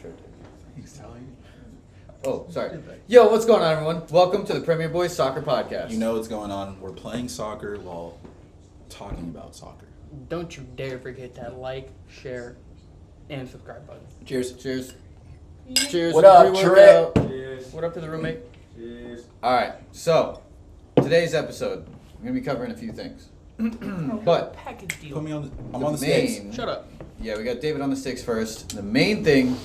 shirt. He's telling you. Oh, sorry. Yo, what's going on, everyone? Welcome to the Premier Boys Soccer Podcast. You know what's going on. We're playing soccer while talking about soccer. Don't you dare forget that like, share, and subscribe button. Cheers. Cheers. Cheers. What up, pre-workout. Cheers. What up to the roommate? Cheers. All right. So, today's episode, I'm going to be covering a few things. But Package deal. Put me on the. I'm the on the main, sticks. Shut up. Yeah, we got David on the sticks first. The main thing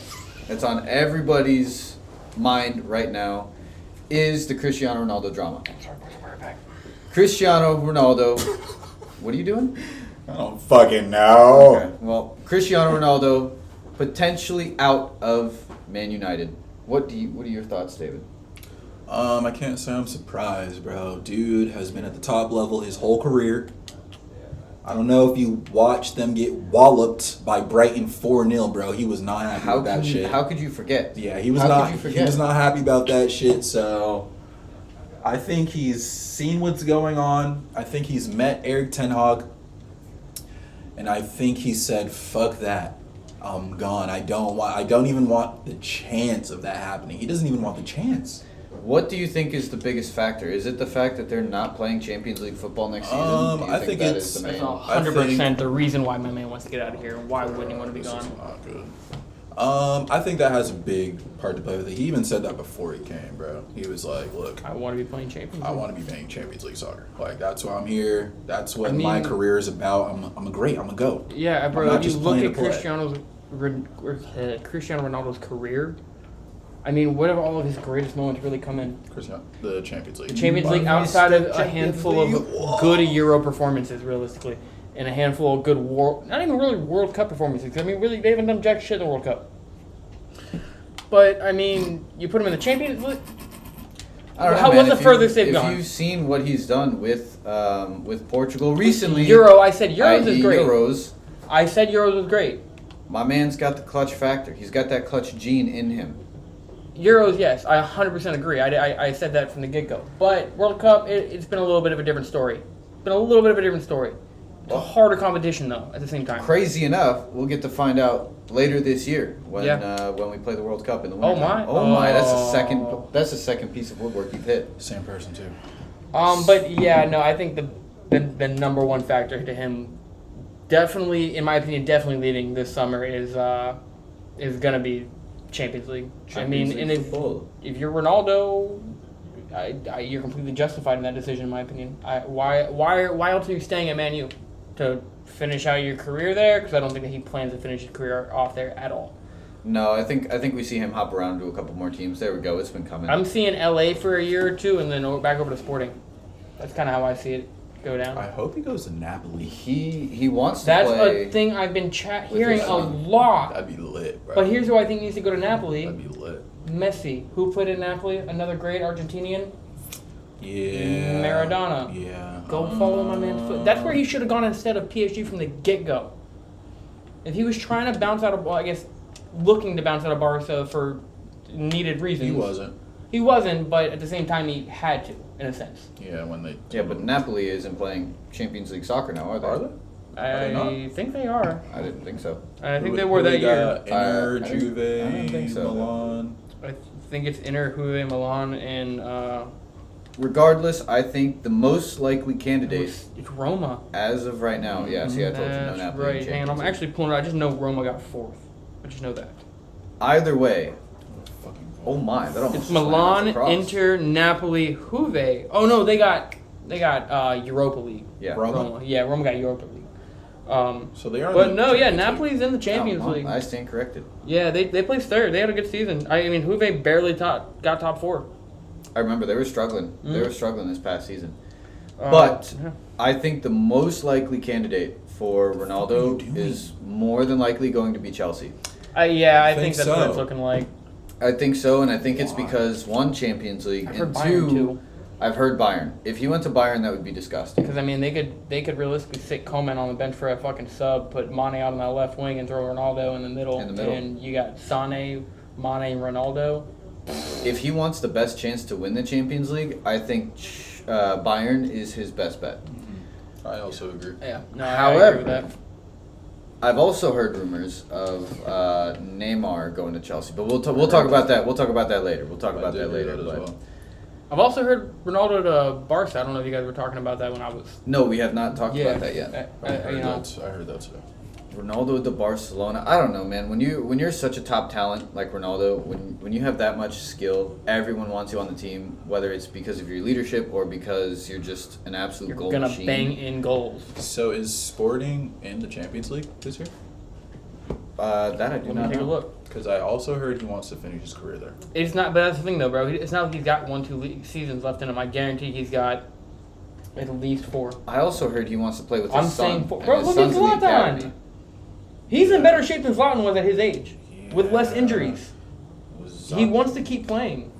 that's on everybody's mind right now is the Cristiano Ronaldo drama. Cristiano Ronaldo. What are you doing? I don't fucking know. Okay. Well, Cristiano Ronaldo potentially out of Man United. What are your thoughts, David? I can't say I'm surprised, bro. Dude has been at the top level his whole career. I don't know if you watched them get walloped by Brighton 4-0, bro. He was not happy with that shit. How could you forget? Yeah, he was How not. could you forget? He was not happy about that shit. So, I think he's seen what's going on. I think he's met Eric Ten Hag, and I think he said, "Fuck that, I'm gone. I don't even want the chance of that happening." He doesn't even want the chance. What do you think is the biggest factor? Is it the fact that they're not playing Champions League football next season? Do you I think that it's- is the main? That's 100% the reason why my man wants to get out of here. Why wouldn't he want to be This is gone? not good. I think that has a big part to play with it. He even said that before he came, bro. He was like, "Look, I want to be playing Champions I League. want to be playing Champions League soccer. Like, that's why I'm here. That's what I mean- my career is about. I'm a go. Yeah, I'm bro. not If you just look playing at to play. Cristiano Ronaldo's career, I mean, what have all of his greatest moments really come in? The Champions League. The Champions League, outside of a handful of good Euro performances, realistically, and a handful of good not even really World Cup performances. I mean, really, they haven't done jack shit in the World Cup. But I mean, you put him in the Champions League. I don't know, man. What's the furthest they've gone? If you've seen what he's done with Portugal recently, I said Euros is i.e. great. Euros, I said Euros was great. my man's got the clutch factor. He's got that clutch gene in him. Euros, yes, I 100% agree. I said that from the get-go. But World Cup, it's been a little bit of a different story. It's been a little bit of a different story. It's a harder competition, though, at the same time. Crazy enough, we'll get to find out later this year when Yeah. when we play the World Cup in the Oh, winter. my. Oh my! That's Oh. the second piece of woodwork you've hit. Same person too. But yeah, no, I think the number one factor to him, definitely, in my opinion, definitely leading this summer is gonna be Champions League. Champions League and football. if you're Ronaldo, you're completely justified in that decision, in my opinion. Why else are you staying at Man U? To finish out your career there? Because I don't think that he plans to finish his career off there at all. No, I think we see him hop around to a couple more teams. There we go. It's been coming. I'm seeing LA for a year or two, and then back over to Sporting. That's kind of how I see it go down. I hope he goes to Napoli. He wants to That's play. a thing I've been hearing his a son. lot. That'd be lit, bro. But here's who I think needs to go to Napoli. That'd be lit. Messi. Who played in Napoli? Another great Argentinian? Yeah. Maradona. Yeah. Go follow my man's foot. That's where he should have gone instead of PSG from the get-go. If he was trying to bounce out of, well, I guess, looking to bounce out of Barca for needed reasons. He wasn't. He wasn't, but at the same time, he had to, in a sense. Yeah, when they. Yeah, but Napoli isn't playing Champions League soccer now, are they? Are they? they I not? think they are. I didn't think so. I think Who- they were who that they year. got? Inter, I don't think Juve, so. Milan. I think it's Inter, Juve, Milan, and Regardless, I think the most likely candidate it's Roma. as of right now, yeah, see, I told you no That's Napoli. right. in Hang on, I'm Champions League. actually pulling it. I just know Roma got fourth. I just know that. Either way, Fucking. oh my, that almost It's slammed Milan, across. Inter, Napoli, Juve. Oh no, they got Europa League. Yeah. Roma? Yeah, Roma got Europa League. So they are. But in the no, yeah, Champions League. Napoli's in the Champions Oh, League. I stand corrected. Yeah, they placed third. They had a good season. I mean, Juve barely got top four. I remember they were struggling. They were struggling this past season. Uh, But yeah. I think the most likely candidate for Ronaldo doing? is more than likely going to be Chelsea. I think that's what so. it's looking like. I think so, and I think it's Why? because one, Champions League, I've heard and Bayern, two, too. I've heard Bayern. If he went to Bayern, that would be disgusting. Because I mean, they could realistically sit Coman on the bench for a fucking sub, put Mane out on that left wing, and throw Ronaldo in the middle. And you got Sané, Mane, and Ronaldo. If he wants the best chance to win the Champions League, I think Bayern is his best bet. I also agree. Yeah. No, I However, agree with that. I've also heard rumors of Neymar going to Chelsea, but we'll talk about that. We'll talk about that later. But I've also heard Ronaldo to Barca. I don't know if you guys were talking about that when I was. no, we have not talked about that yet. I heard that too. Ronaldo to Barcelona. I don't know, man. When you're such a top talent like Ronaldo, when you have that much skill, everyone wants you on the team, whether it's because of your leadership or because you're just an absolute goal machine. You're gonna bang in goals. So is Sporting in the Champions League this year? That I do Let not me take a know. look. Because I also heard he wants to finish his career there. It's not, but that's the thing though, bro. It's not like he's got 1-2 seasons left in him. I guarantee he's got at least 4. I also heard he wants to play with his I'm son. saying 4. and Bro, his look at son's in the Zlatan. academy. He's in better shape than Zlatan was at his age, with less Yeah. injuries. He wants to keep playing.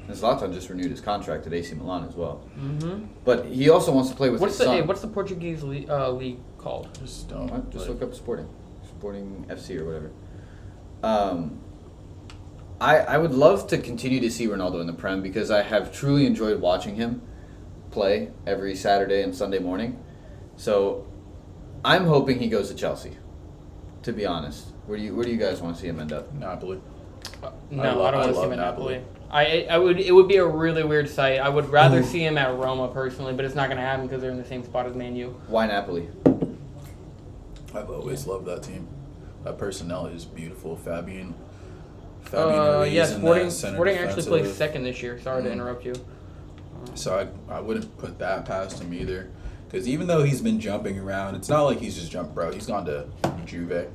And Zlatan just renewed his contract at AC Milan as well. Mm-hmm. But he also wants to play with What's his son. what's the Portuguese league called? Just don't. What? Just like- look up Sporting FC or whatever. I would love to continue to see Ronaldo in the Prem because I have truly enjoyed watching him play every Saturday and Sunday morning. So I'm hoping he goes to Chelsea. To be honest, where do you guys want to see him end up? Napoli. No, I I don't want to see love him at Napoli. Napoli. I would. It would be a really weird sight. I would rather see him at Roma personally, but it's not going to happen because they're in the same spot as Man U. Why Napoli? I've always loved that team. That personnel is beautiful. Fabian Ruiz Yeah, in Sporting. that center Sporting actually placed defensive. second this year. Sorry to interrupt you. So I wouldn't put that past him either. Because even though he's been jumping around, it's not like he's just jumped, bro. He's gone to Juve.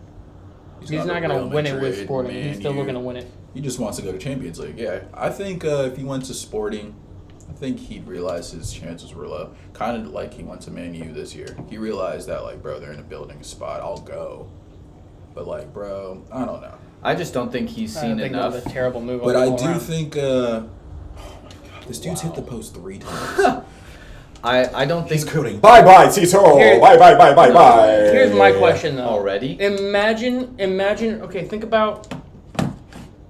He's gone not going Real to win it with Madrid, Sporting. He's Man still U. looking to win it. He just wants to go to Champions League. Yeah, I think if he went to Sporting, I think he'd realize his chances were low. Kind of like he went to Man U this year. He realized that, like, bro, they're in a building spot. I'll go. But, like, bro, I don't know. I just don't think he's I seen think enough. that was a terrible move. But all I the way do around. think, oh my god, this dude's hit the post 3 times. I don't think He's coding. Bye bye, Cito. Here- Bye bye bye bye No. bye. Here's my question though. already. Imagine. Okay, think about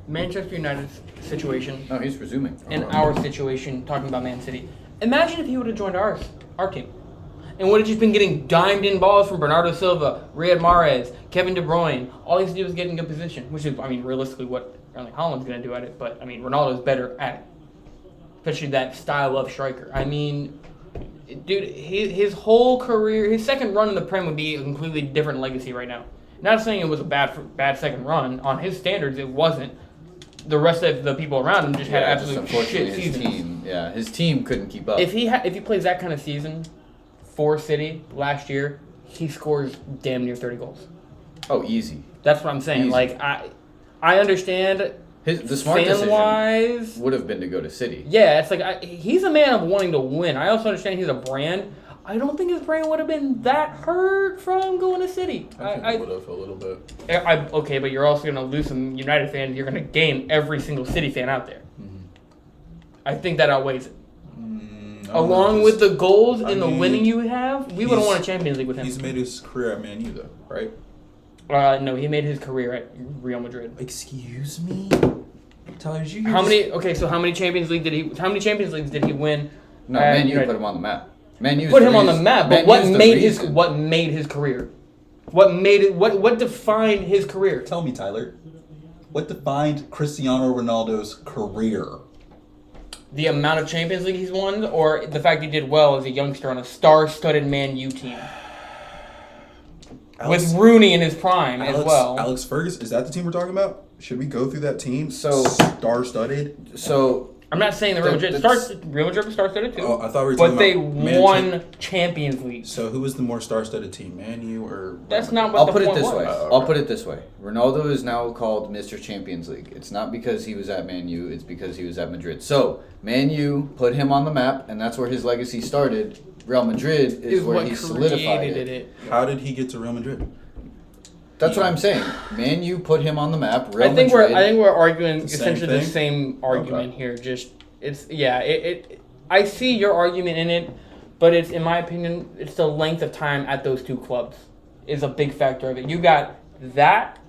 Manchester United's situation No, he's resuming. and our situation. Talking about Man City. Imagine if he would have joined our team, and would have just been getting dimed in balls from Bernardo Silva, Riyad Mahrez, Kevin De Bruyne. All he has to do is get in good position, which is, I mean, realistically what Erling Haaland's going to do at it. But I mean, Ronaldo's better at it, especially that style of striker. I mean. Dude, his whole career, his second run in the Prem would be a completely different legacy right now. Not saying it was a bad second run. On his standards, it wasn't. The rest of the people around him just had absolute unfortunately shit his seasons. team. Yeah, his team couldn't keep up. If he plays that kind of season for City last year, he scores damn near 30 goals. Oh, easy. That's what I'm saying. Easy. Like I understand. The smart fan decision wise, would have been to go to City. yeah, it's like he's a man of wanting to win. I also understand he's a brand. I don't think his brand would have been that hurt from going to City. I think it would have a little bit. Okay, but you're also going to lose some United fans. You're going to gain every single City fan out there. Mm-hmm. I think that outweighs it. I don't know, Along 'cause with the goals I and the mean, winning you have, we would have he's- won a Champions League with him. He's made his career at Man U, though, right? No, he made his career at Real Madrid. Excuse me, Tyler. Did you hear How this? many? Okay, so how many Champions Leagues did he win? No, at Man U United? put him on the map. Man U Put him on the map, but what made his career? What defined his career? Tell me, Tyler. What defined Cristiano Ronaldo's career? The amount of Champions League he's won, or the fact he did well as a youngster on a star-studded Man U team with Rooney in his prime as well. Alex Ferguson, is that the team we're talking about? Should we go through that team? So- Star-studded. So I'm not saying the Real Madrid that's- Real Madrid was star-studded too. Oh, I thought we were but talking they about Man won Champions League. So who was the more star-studded team, Man U or? That's not what I'll the put it point this was. way. Oh, I'll okay. put it this way. Ronaldo is now called Mr. Champions League. It's not because he was at Man U. It's because he was at Madrid. So Man U put him on the map, and that's where his legacy started. Real Madrid is where what he solidified created it. How did he get to Real Madrid? That's what I'm saying. Man U put him on the map. Real I think Madrid. we're arguing The same essentially the thing? same argument Okay. here. Just I see your argument in it, but it's, in my opinion, it's the length of time at those two clubs is a big factor of it. You got that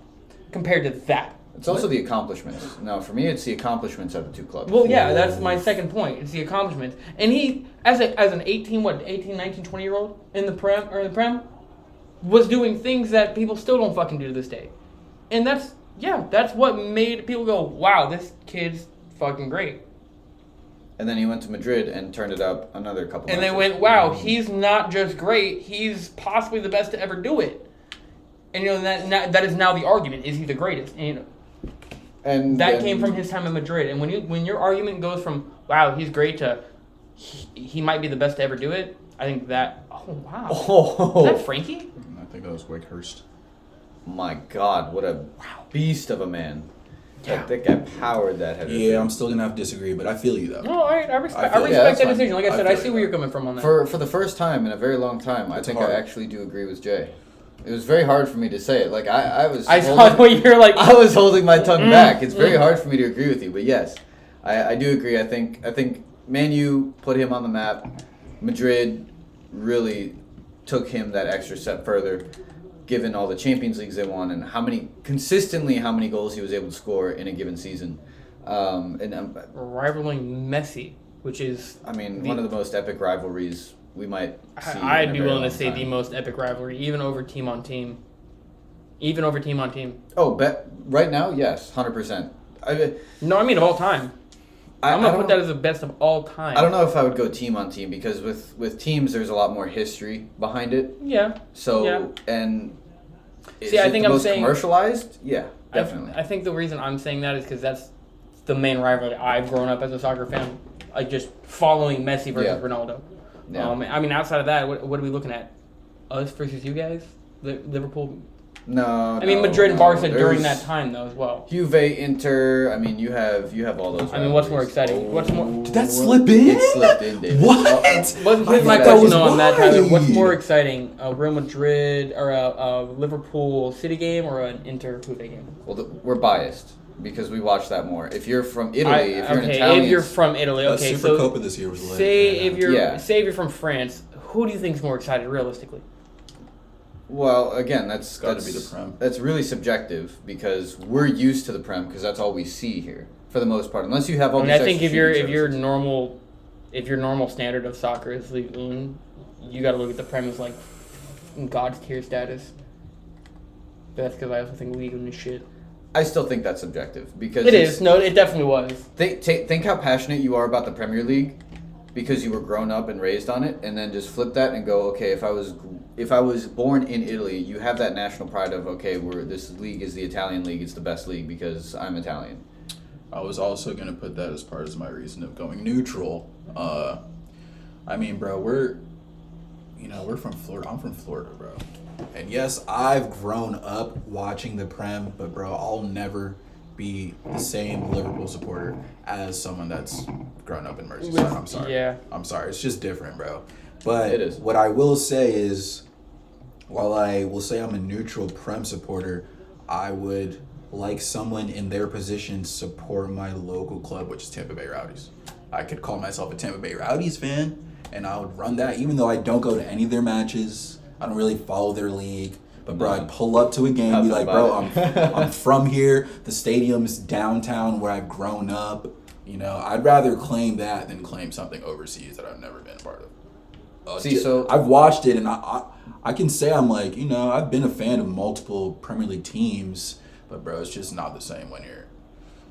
compared to that. It's also the accomplishments. No, for me, it's the accomplishments at the two clubs. Well, yeah, that's my second point. It's the accomplishments. And he, as an 18, 19, 20-year-old in the Prem, was doing things that people still don't fucking do to this day. And that's what made people go, wow, this kid's fucking great. And then he went to Madrid and turned it up another couple. And they went, wow, he's not just great, he's possibly the best to ever do it. And that is now the argument: is he the greatest? And that came from his time in Madrid. And when your argument goes from wow, he's great to he might be the best to ever do it, I think that is that Frankie? I think that was Wakehurst. My God, what a beast of a man! Yeah. That guy powered that header. Yeah, I'm still gonna have to disagree, but I feel you though. No, I respect that decision. Like I said, I see where you're coming from on that. For the first time in a very long time, I think I actually do agree with Jay. It was very hard for me to say it. Like I was holding my tongue back. It's very hard for me to agree with you, but yes, I do agree. I think Man U put him on the map. Madrid really took him that extra step further, given all the Champions Leagues they won and how many goals he was able to score in a given season. Rivaling Messi, which is one of the most epic rivalries we might see. I'd be willing to say the most epic rivalry, even over team on team. Oh, right now, yes, 100%. No, I mean of all time. I'm gonna put that as the best of all time. I don't know if I would go team on team because with teams there's a lot more history behind it. Yeah. So and I think I'm saying commercialized. Yeah, definitely. I think the reason I'm saying that is because that's the main rivalry I've grown up as a soccer fan, like just following Messi versus Ronaldo. Yeah. Outside of that, what are we looking at? Us versus you guys, Liverpool. No, Madrid and Barca during that time though as well. Juve, Inter. You have all those. What's more exciting? What's more? Did that slip in? It slipped in, David. What? Here's my question on that, Tyler. What's more exciting, a Real Madrid or a Liverpool City game or an Inter Juve game? Well, we're biased because we watch that more. If you're from Italy, if you're an Italian, if you're from Italy, okay. Super Copa this year was lit. Say if you're from France, who do you think's more excited realistically? Well, again, that's got to be the Prem. That's really subjective because we're used to the Prem because that's all we see here for the most part. Unless you have all these. I think if your normal standard of soccer is Ligue 1, you got to look at the Prem as like God's tier status. But that's because I also think Ligue 1 is shit. I still think that's subjective because it is. No, it definitely was. Think how passionate you are about the Premier League because you were grown up and raised on it, and then just flip that and go, okay, if I was born in Italy, you have that national pride of, okay, this league is the Italian league, it's the best league because I'm Italian. I was also going to put that as part of my reason of going neutral. Bro, we're from Florida. I'm from Florida, bro. And yes, I've grown up watching the Prem, but bro, I'll never be the same Liverpool supporter as someone that's grown up in Merseyside. I'm sorry. Yeah. I'm sorry. It's just different, bro. But it is. What I will say is, while I will say I'm a neutral Prem supporter, I would like someone in their position support my local club, which is Tampa Bay Rowdies. I could call myself a Tampa Bay Rowdies fan, and I would run that, even though I don't go to any of their matches. I don't really follow their league. But, bro, I'd pull up to a game and be like, bro, I'm from here. The stadium's downtown where I've grown up. I'd rather claim that than claim something overseas that I've never been a part of. So I've watched it, and I can say I'm like, I've been a fan of multiple Premier League teams, but, bro, it's just not the same when you're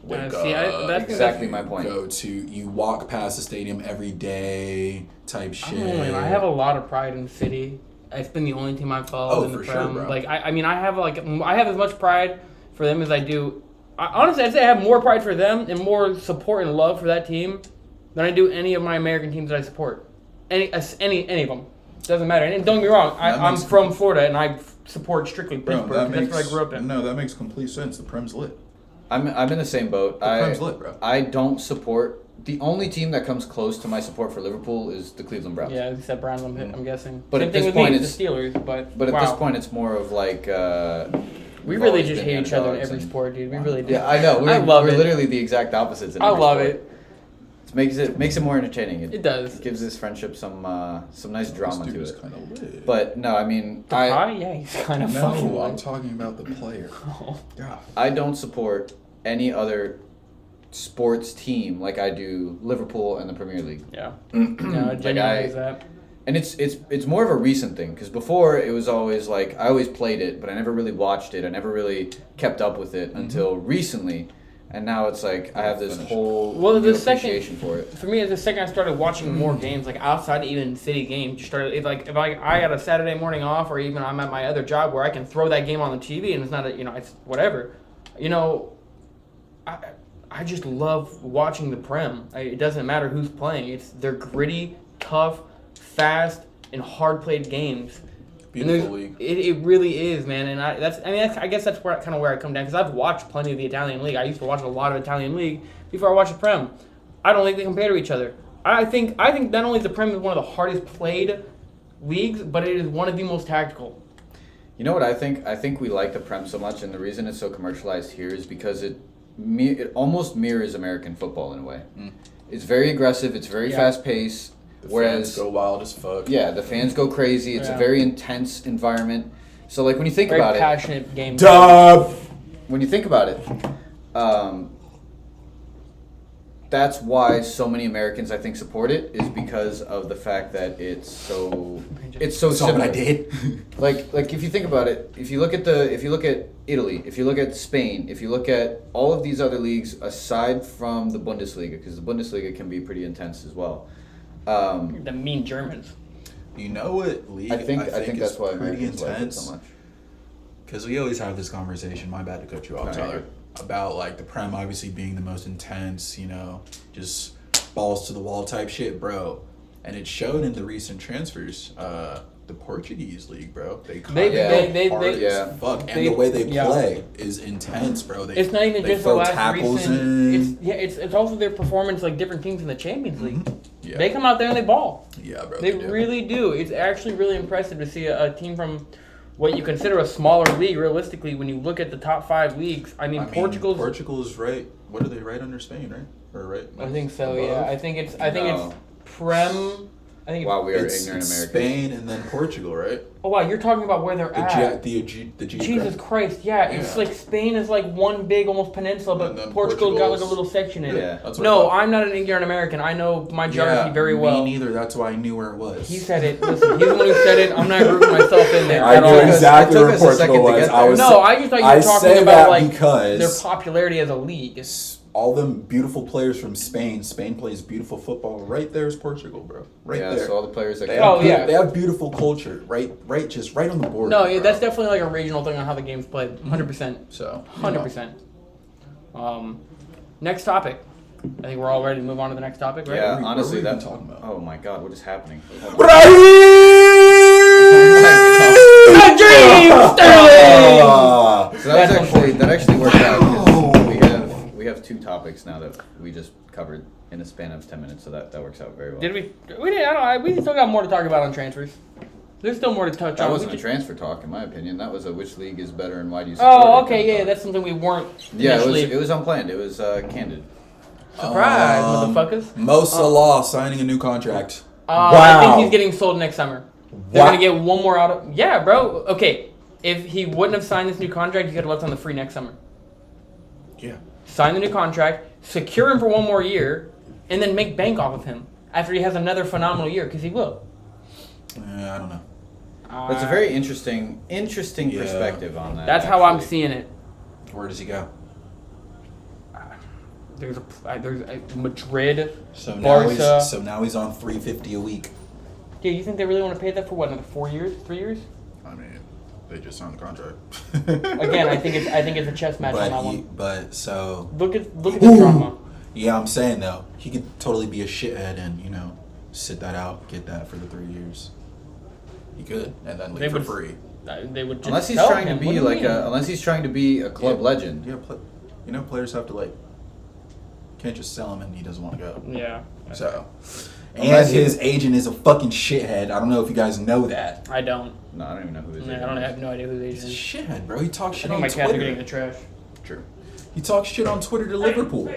that's exactly my point. You walk past the stadium every day type shit. I have a lot of pride in the city. It's been the only team I've followed in the Prem. Sure, like I have as much pride for them as I do. Honestly, I'd say I have more pride for them and more support and love for that team than I do any of my American teams that I support. Any of them. Doesn't matter. And don't get me wrong, I'm from Florida and I support strictly Pittsburgh. That's where I grew up in. No, that makes complete sense. The Prem's lit. I'm in the same boat. The Prem's lit, bro. I don't support. The only team that comes close to my support for Liverpool is the Cleveland Browns. Yeah, except Browns, I'm guessing. But same at this thing point, with it's the Steelers. But at this point, it's more of like. We really just hate each other in every sport, dude. We really do. Yeah, I know. We're literally the exact opposites. In every love sport. it. It makes it more entertaining. It does. It gives this friendship some nice drama to it. Kind of lit. But no, yeah, he's kind of fucking. No, I'm talking about the player. Oh. God. I don't support any other sports team like I do Liverpool and the Premier League. Yeah. No, genuinely is that. And it's more of a recent thing because before it was always like I always played it, but I never really watched it. I never really kept up with it until recently, and now it's like I have this whole new appreciation for it. For me, the second I started watching more games, like outside even city games, if I got a Saturday morning off, or even I'm at my other job where I can throw that game on the TV and it's not it's whatever, I just love watching the Prem. It doesn't matter who's playing. They're gritty, tough, fast, and hard played games. Beautiful league. It really is, man. And I guess that's where I come down, because I've watched plenty of the Italian league. I used to watch a lot of Italian league before I watched the Prem. I don't think they compare to each other. I think not only is the Prem one of the hardest played leagues, but it is one of the most tactical. You know what I think? I think we like the Prem so much, and the reason it's so commercialized here is because it almost mirrors American football in a way. It's very aggressive. It's very fast paced. Whereas fans go wild as fuck. Yeah, the fans go crazy. It's a very intense environment. So like when you think very about passionate game. Dub. When you think about it, that's why so many Americans I think support it, is because of the fact that it's so similar. What I did. like if you think about it, if you look at Italy, if you look at Spain, if you look at all of these other leagues aside from the Bundesliga, because the Bundesliga can be pretty intense as well. The mean Germans. You know what league I think that's why pretty Americans like it intense? so much. Because we always have this conversation. My bad to cut you off, Tyler. About like the Prem obviously being the most intense, just balls to the wall type shit, bro. And it showed in the recent transfers. The Portuguese league, bro. They hard as fuck, and the way they play is intense, bro. It's not even just the last tackles recent. It's also their performance, like different teams in the Champions League. Yeah. They come out there and they ball. Yeah, bro. They really do. It's actually really impressive to see a team from what you consider a smaller league. Realistically, when you look at the top 5 leagues, Portugal is right. What are they, right under Spain, right? Or right? I think so. Above? Yeah, I think it's Prem. I think Wow, we are it's ignorant Americans. Spain and then Portugal, right? Oh wow, you're talking about where they're at. The Jesus Christ, it's like Spain is like one big almost peninsula, but Portugal's got like a little section in it. No, I'm not an ignorant American. I know my geography very well. Me neither. That's why I knew where it was. He said it. Listen, he's the one who said it. I'm not grouping myself in there. I knew exactly where Portugal was. I just thought you were talking about like their popularity as a league. All them beautiful players from Spain. Spain plays beautiful football. Right there's Portugal, bro. Right there. So all the players that they have beautiful culture. Right, just right on the border. No, yeah, that's definitely like a regional thing on how the game's played. 100%. So 100%. Next topic. I think we're all ready to move on to the next topic, right? Yeah, honestly, that's talking about. Oh my God, what is happening? So that actually worked out. We have 2 topics now that we just covered in a span of 10 minutes, so that works out very well. Did we? We didn't. I don't know. We still got more to talk about on transfers. There's still more to touch on. That wasn't a transfer talk, in my opinion. That was a which league is better and why do you support it. Oh, okay, yeah, that's something we weren't. Yeah, it was unplanned. It was candid. Surprise, motherfuckers! Mo Salah signing a new contract. Wow. I think he's getting sold next summer. They're gonna get one more out of. Yeah, bro. Okay, if he wouldn't have signed this new contract, he could have left on the free next summer. Yeah. Sign the new contract, secure him for one more year, and then make bank off of him after he has another phenomenal year, because he will. I don't know. That's a very interesting perspective on that. That's how I'm seeing it. Where does he go? There's a Madrid, Barca. So now he's on $350 a week. Yeah, you think they really want to pay that for what, another 4 years, 3 years? I mean, they just signed the contract. Again, I think it's a chess match on that one. But so look at the drama. Yeah, I'm saying though, he could totally be a shithead and sit that out, get that for the 3 years. He could, and then leave for free. They would just unless he's trying to be unless he's trying to be a club legend. Yeah, players have to can't just sell him and he doesn't want to go. Yeah. So, and his agent is a fucking shithead. I don't know if you guys know that. I don't. No, I don't even know who his agent is. I have no idea who his agent is. He's a shithead, bro. He talks shit I on think Twitter. my cats are getting the trash. True. He talks shit on Twitter to Liverpool.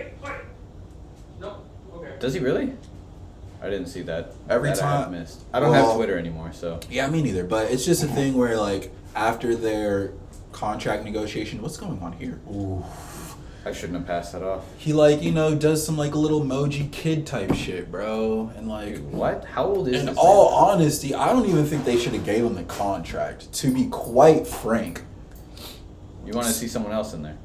No. Okay. Does he really? I didn't see that. Every I time. have missed. I don't have Twitter anymore, so. Yeah, me neither. But it's just a thing where after their contract negotiation, what's going on here? Ooh. I shouldn't have passed that off. He like, you know, does some like little emoji kid type shit, bro. And like, Dude, what? How old is in this? all honesty, I don't even think they should have gave him the contract, to be quite frank. You want to see someone else in there?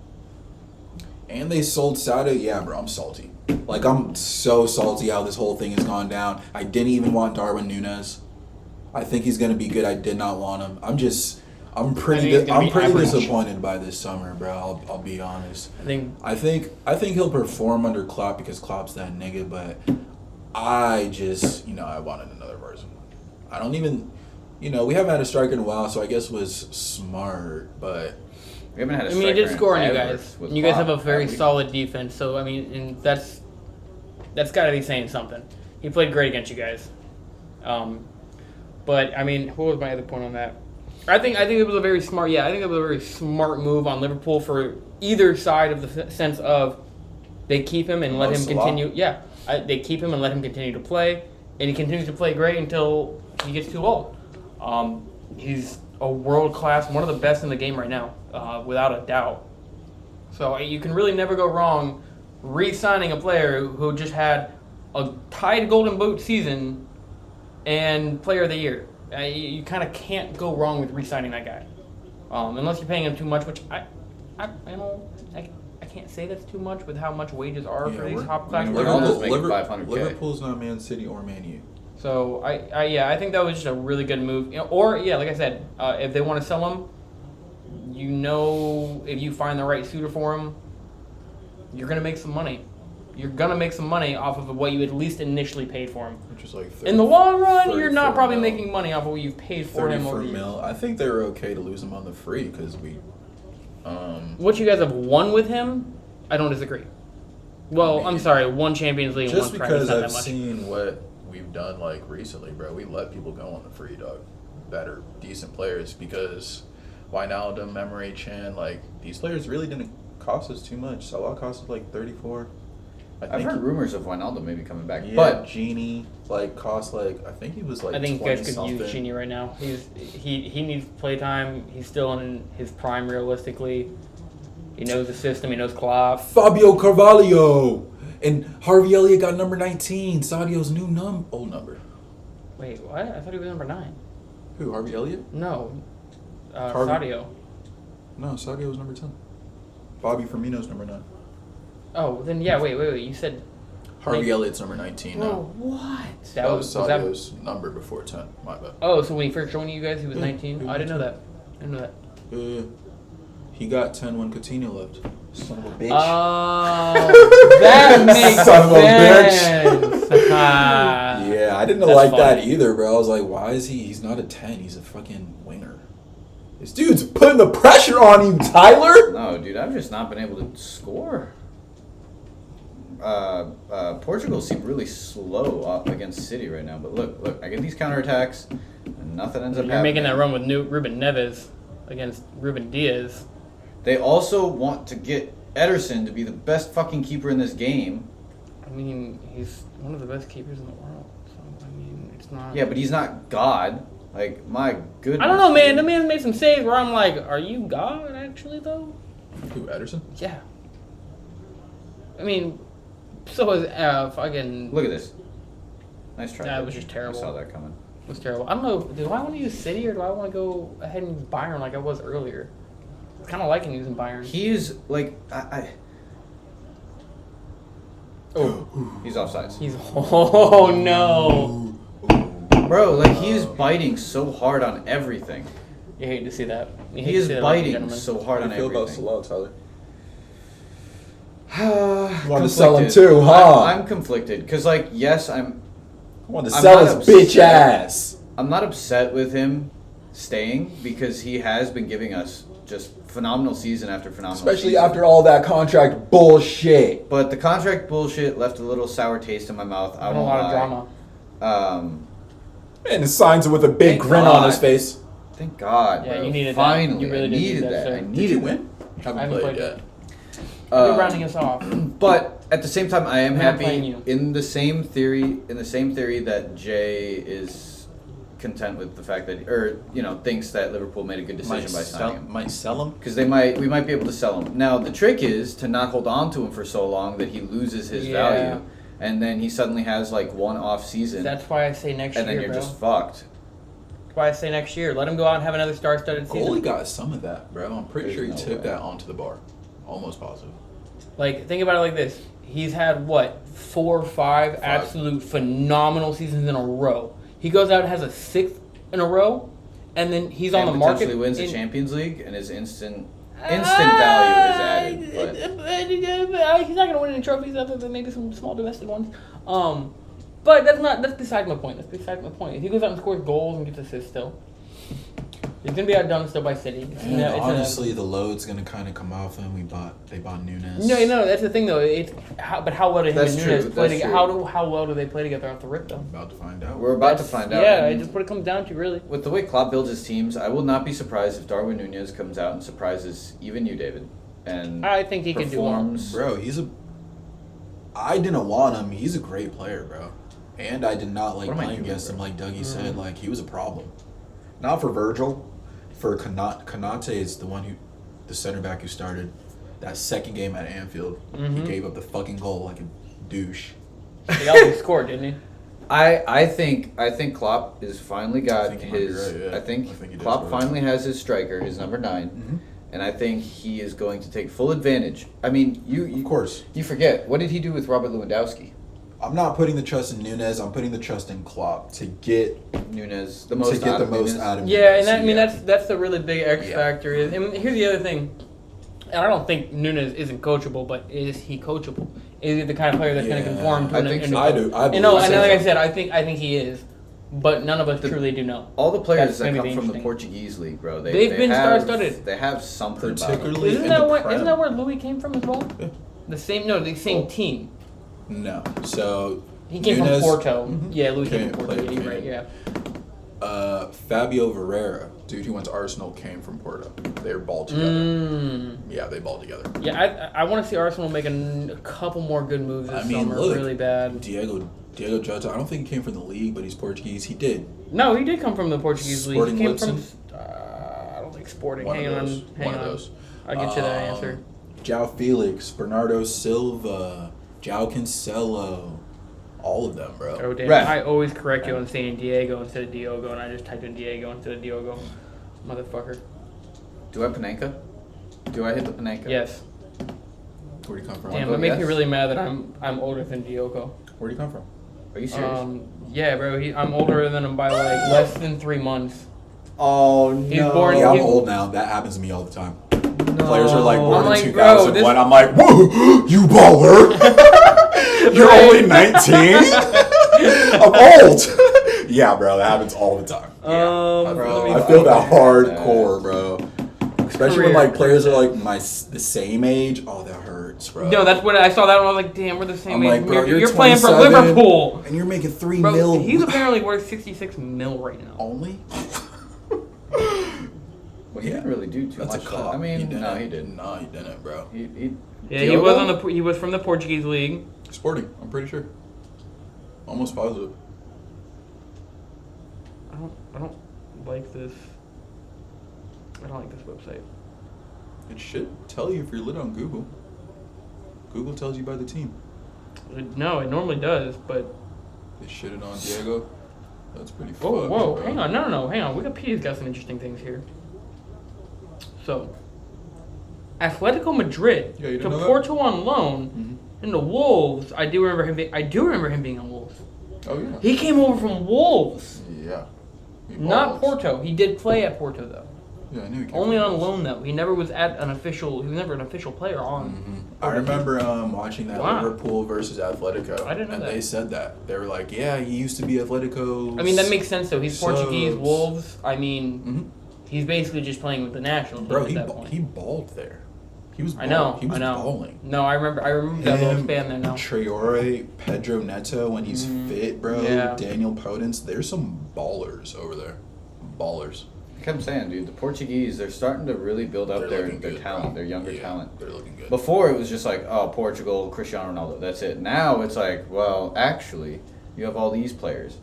And they sold Sadio. Yeah, bro, I'm salty. Like, I'm so salty how this whole thing has gone down. I didn't even want Darwin Núñez. I think he's gonna be good. I did not want him. I'm pretty disappointed by this summer, bro. I'll be honest. I think he'll perform under Klopp because Klopp's that nigga. But I just, I wanted another version. I don't even, we haven't had a striker in a while, so I guess it was smart. But we haven't had a he striker did score on you ever guys. with And you guys Klopp, have a very solid defense. So and that's got to be saying something. He played great against you guys. But what was my other point on that? I think it was a very smart. Yeah, I think it was a very smart move on Liverpool for either side of the sense of they keep him and let him continue. Yeah, they keep him and let him continue to play, and he continues to play great until he gets too old. He's a world class, one of the best in the game right now, without a doubt. So you can really never go wrong re-signing a player who just had a tied Golden Boot season and Player of the Year. You kind of can't go wrong with re-signing that guy, unless you're paying him too much. Which I can't say that's too much with how much wages are for these top class players. Ronaldo's making $500K. Liverpool's not Man City or Man U. So I think that was just a really good move. Or like I said, if they want to sell him, if you find the right suitor for him, you're gonna make some money. You're gonna make some money off of what you at least initially paid for him. Which is like 30, in the long run, you're not probably making money off of what you've paid for him over the years. I think they were okay to lose him on the free because we. What you guys have won with him, I don't disagree. Well, I'm sorry, one Champions League and just one Premier. because Not I've that much. seen what we've done like recently, bro. We let people go on the free, dog. That are decent players because Wijnaldum, Emre Can, like these players really didn't cost us too much. Salah cost us like 34. I've heard rumors of Wijnaldum maybe coming back, yeah, but Genie cost I think he was like. I think you 20 guys could something. use Genie right now. He needs playtime. He's still in his prime realistically. He knows the system. He knows Klopp. Fabio Carvalho and Harvey Elliott got number 19. Sadio's new old number. Wait, what? I thought he was number 9. Who? Harvey Elliott? No, Harvey- Sadio. No, Sadio was number 10. Bobby Firmino's number 9. Oh, then yeah. Wait. You said. Harvey Elliott's number 19 Bro, now. what? That was was that? Sadio's number before 10. My bad. Oh, so when he first joined you guys, he was 19. he I didn't know was that. I didn't know that. He got 10 when Coutinho left. Son of a bitch. Oh, that makes Son of a sense. Yeah, I didn't That's like funny. that either, bro. I was like, why is he? He's not a 10. He's a fucking winger. This dude's putting the pressure on you, Tyler. no, dude, I've just not been able to score. Portugal seem really slow up against City right now, but look, I get these counterattacks, and nothing ends up You're happening. making that run with Ruben Neves against Ruben Diaz. They also want to get Ederson to be the best fucking keeper in this game. I mean, he's one of the best keepers in the world. So, it's not... Yeah, but he's not God. Like, my goodness. I don't know, man. dude. The man's made some saves where I'm like, are you God, actually, though? Who, Ederson? Yeah. I mean, so is fucking... Look at this. Nice try. That coach. was just terrible. I saw that coming. It was terrible. I don't know. Do I want to use City or do I want to go ahead and use Bayern like I was earlier? I'm kind of liking using Bayern. He's like, Oh, he's offsides. he's... Oh, no. Bro, like, he's biting so hard on everything. You hate to see that. You hate He to is see that, ladies and biting gentlemen. so hard on How do you feel about everything. Salah, Tyler? You Want to sell him too, huh? I'm conflicted because, like, yes, I want to I'm sell not his bitch upset. ass. I'm not upset with him staying because he has been giving us just phenomenal season after phenomenal Especially season. after all that contract bullshit. But the contract bullshit left a little sour taste in my mouth. I Been don't a lot lie. of drama. And he signs it with a big Thank grin on his God. face. Thank God. Yeah, bro. you needed that. Finally, You really I did needed need that, that. sir. I Did needed you that. win? haven't played yet. Uh, You're rounding us off. But at the same time, I am I'm not playing happy you. in the same theory that Jay is content with the fact that, or thinks that Liverpool made a good decision by signing him. Might sell him. Because we might be able to sell him. Now the trick is to not hold on to him for so long that he loses his value, and then he suddenly has like one off season. That's why I say next year, and then you're bro. just fucked. That's why I say next year. Let him go out and have another star-studded season. Goalie got some of that, bro. I'm pretty There's sure he no took way. that onto the bar. Almost positive. Like, think about it like this. He's had, 4 or 5 absolute phenomenal seasons in a row. He goes out and has a 6th in a row, and then he's on the market. Potentially wins the Champions League, and his instant value is added. But He's not going to win any trophies other than maybe some small domestic ones. But that's beside my point. That's beside my point. If he goes out and scores goals and gets assists still, he's going to be outdone still by City. Honestly, the load's gonna kind of come off him. They bought Nunes. No, that's the thing though. But how well do him and Nunes play together? True. How well do they play together off the rip though? About to find out. we're about to find out. Yeah, And it's just what it comes down to, really. with the way Klopp builds his teams, I will not be surprised if Darwin Nunez comes out and surprises even you, David. And I think he can do well. performs. Bro, I didn't want him. He's a great player, bro. And I did not like What am I playing doing, against him, bro? like Dougie said. Like, he was a problem. Not for Virgil. For Konate is the center back who started that second game at Anfield. He gave up the fucking goal like a douche. He also scored, didn't he? I think Klopp is finally got I think you might be his. right, yeah. I think I think he does Klopp right. finally has his striker, his number 9, and I think he is going to take full advantage. I mean, Of course. you forget what did he do with Robert Lewandowski? I'm not putting the trust in Nunes. I'm putting the trust in Klopp to get Nunez the most the most Nunez. out of Yeah, Nunes. and that's the really big X Yeah. factor. And here's the other thing. And I don't think Nunes isn't coachable, but is he coachable? Is he the kind of player that's going to Yeah, conform to I an think an- so. I do. I And no, believe and so. like I said, I think he is, but none of us truly do know. All the players That's that maybe come the from the interesting- Portuguese league, bro, They've been have, star-studded. They have something about them. Particularly Isn't in that the where Prem. isn't that where Louis came from as well? Yeah. The same Cool. team. No. So He came Nunes- from Porto. Mhm. Yeah, Louis came from Played- Porto. Yeah, you're played- right. Yeah. Fabio Vieira, dude who went to Arsenal, came from Porto. They were balled together. Yeah, they balled together. Yeah, I want to see Arsenal make a couple more good moves this summer. look, Really bad. Diego Jota, I don't think he came from the league, but he's Portuguese. He did. No, he did come from the Portuguese league. Sporting He came Lisbon? from. I don't think Sporting. One Hang of on. those. Hang One on. of those. I'll get you that answer. João Felix, Bernardo Silva, João Cancelo, all of them, bro. Oh damn! Right. I always correct you on saying Diego instead of Diogo, and I just typed in Diego instead of Diogo. Motherfucker. Do I Panenka? Do I hit the Panenka? Yes. Where'd he come from? Damn, vote it makes me yes. really mad that I'm older than Diogo. Where'd he come from? Are you serious? Yeah, bro. I'm older than him by like less than 3 months. Oh no! He's born- Yeah, I'm he- old now. That happens to me all the time. Players are like born I'm like, in bro, 2001. I'm like, whoa, you baller. You're only 19? I'm old. Yeah, bro, that happens all the time. bro, I feel that hardcore, bro. Especially when like players are like the same age. Oh, that hurts, bro. No, that's what I saw that one. I was like, damn, we're the same I'm age. like, bro, you're playing for 27, Liverpool. and you're making $3 Bro, mil. he's apparently worth 66 mil right now. only. Well, he didn't really do too That's much. a cop. I mean, he didn't. no, he didn't. No, he didn't, bro. Yeah, he was on he was from the Portuguese league. Sporting, I'm pretty sure. Almost positive. I don't like this. I don't like this website. It should tell you if you're lit on Google. Google tells you by the team. No, it normally does, but They shitted on Diego. That's pretty whoa, fucked, whoa, bro. hang on, no, hang on. Wikipedia's got some interesting things here. So, Atletico Madrid Yeah, you to didn't know that? Porto on loan, and the Wolves. I do remember him being on Wolves. Oh yeah. He came over from Wolves, Yeah. He not balls. Porto. He did play at Porto though. Yeah, I knew he came Only from on Wolves. loan though. He never was at an official. He was never an official player on. I remember watching that Wow. Liverpool versus Atletico. I didn't know and that. they said that. They were like, yeah, he used to be Atletico. I mean, that makes sense though. He's Portuguese. Subs. Wolves. I mean, Mhm. he's basically just playing with the national team Bro, at he that point. he balled there. He was I know. He was I know. balling. No, I remember that little Him, span there now. Traore, Pedro Neto when he's fit, bro. Yeah. Daniel Podence. There's some ballers over there. Ballers. I kept saying, dude, the Portuguese, they're starting to really build up They're their looking good, talent, bro. their younger Yeah, talent. They're looking good. Before it was just like, oh, Portugal, Cristiano Ronaldo, that's it. Now it's like, well, actually, you have all these players.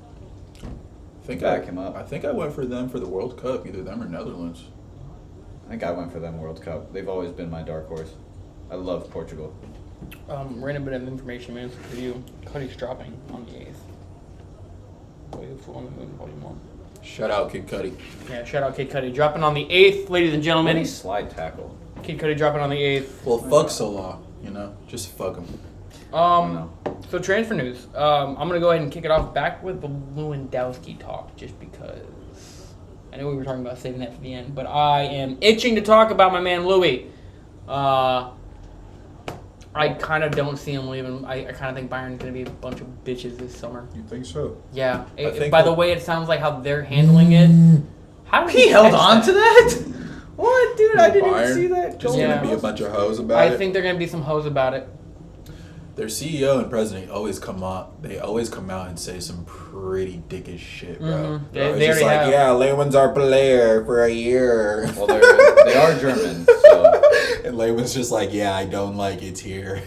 back him up. I think I went for them for the World Cup, either them or Netherlands. I think I went for them World Cup. They've always been my dark horse. I love Portugal. Random bit of information, man, for you. Cuddy's dropping on the 8th. On the moon, what do you want? Shout out Kid Cudi. Yeah, shout out Kid Cudi. Dropping on the 8th, ladies and gentlemen. Many slide tackle. Kid Cudi dropping on the 8th. Well, fuck Salah, just fuck him. So transfer news. I'm gonna go ahead and kick it off back with the Lewandowski talk, just because I know we were talking about saving that for the end, but I am itching to talk about my man Louis. I kind of don't see him leaving. I kind of think Bayern's gonna be a bunch of bitches this summer. You think so? Yeah. think By the way, it sounds like how they're handling it. How did He held catch on to that? What, dude? I didn't Bayern? even see that. Just Yeah. gonna be a bunch of hoes about I it. think they're gonna be some hoes about it. Their CEO and president always come out. They always come out and say some pretty dickish shit, bro. Mhm. They're always They just already like, have. yeah, Lehman's our player for a year. Well, they are German, so And Lehman's just like, yeah, I don't like it here.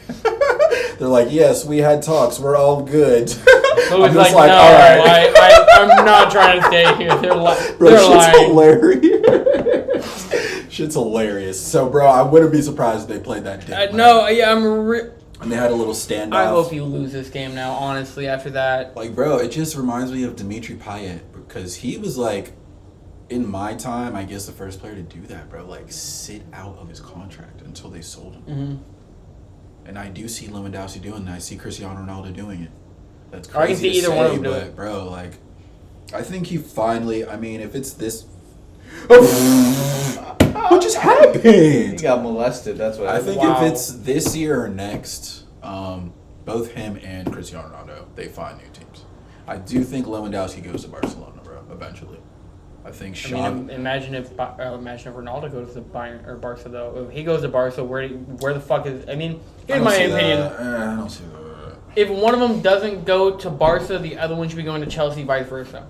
They're like, yes, we had talks. We're all good. So I'm it's just like, no, all right. I'm not trying to stay here. They're Bro, they're shit's lying. hilarious. Shit's hilarious. So, bro, I wouldn't be surprised if they played that dick. No, yeah, And they had a little standoff. I hope you lose this game now, honestly, after that. Like, bro, it just reminds me of Dimitri Payet because he was like, in my time, I guess the first player to do that, bro. Like, sit out of his contract until they sold him. Mm-hmm. And I do see Lewandowski doing that. I see Cristiano Ronaldo doing it. That's Or I can crazy see to either one of say, them do but it. bro, like, I think he finally. I mean, if it's this, what just he happened? got molested. That's what I think Wow. if it's this year or next, both him and Cristiano Ronaldo, they find new teams. I do think Lewandowski goes to Barcelona, bro. Eventually, I think I Xavi. mean, imagine if Ronaldo goes to Bayern or Barca though. If he goes to Barca, where the fuck is? I mean, here's my opinion. I don't see that. If one of them doesn't go to Barca, the other one should be going to Chelsea, vice versa.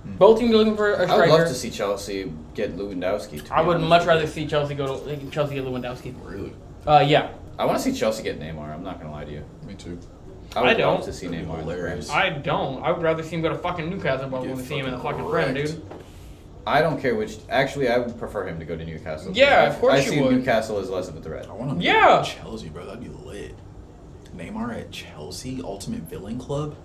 Both teams are looking for a striker. I would love to see Chelsea get Lewandowski. I would much rather see Chelsea get Lewandowski. Really? Yeah. I want to see Chelsea get Neymar. I'm not gonna lie to you. Me too. I would I don't. love to see That'd be Neymar. in the hilarious. Prem. I don't. I would rather see him go to fucking Newcastle, but I Get want to see him in the fucking fucking Prem, wrecked. dude. I don't care which. Actually, I would prefer him to go to Newcastle. Yeah, of course I you see would. Newcastle as less of a threat. I want him to Yeah. go to Chelsea, bro. That'd be lit. Neymar at Chelsea, ultimate villain club.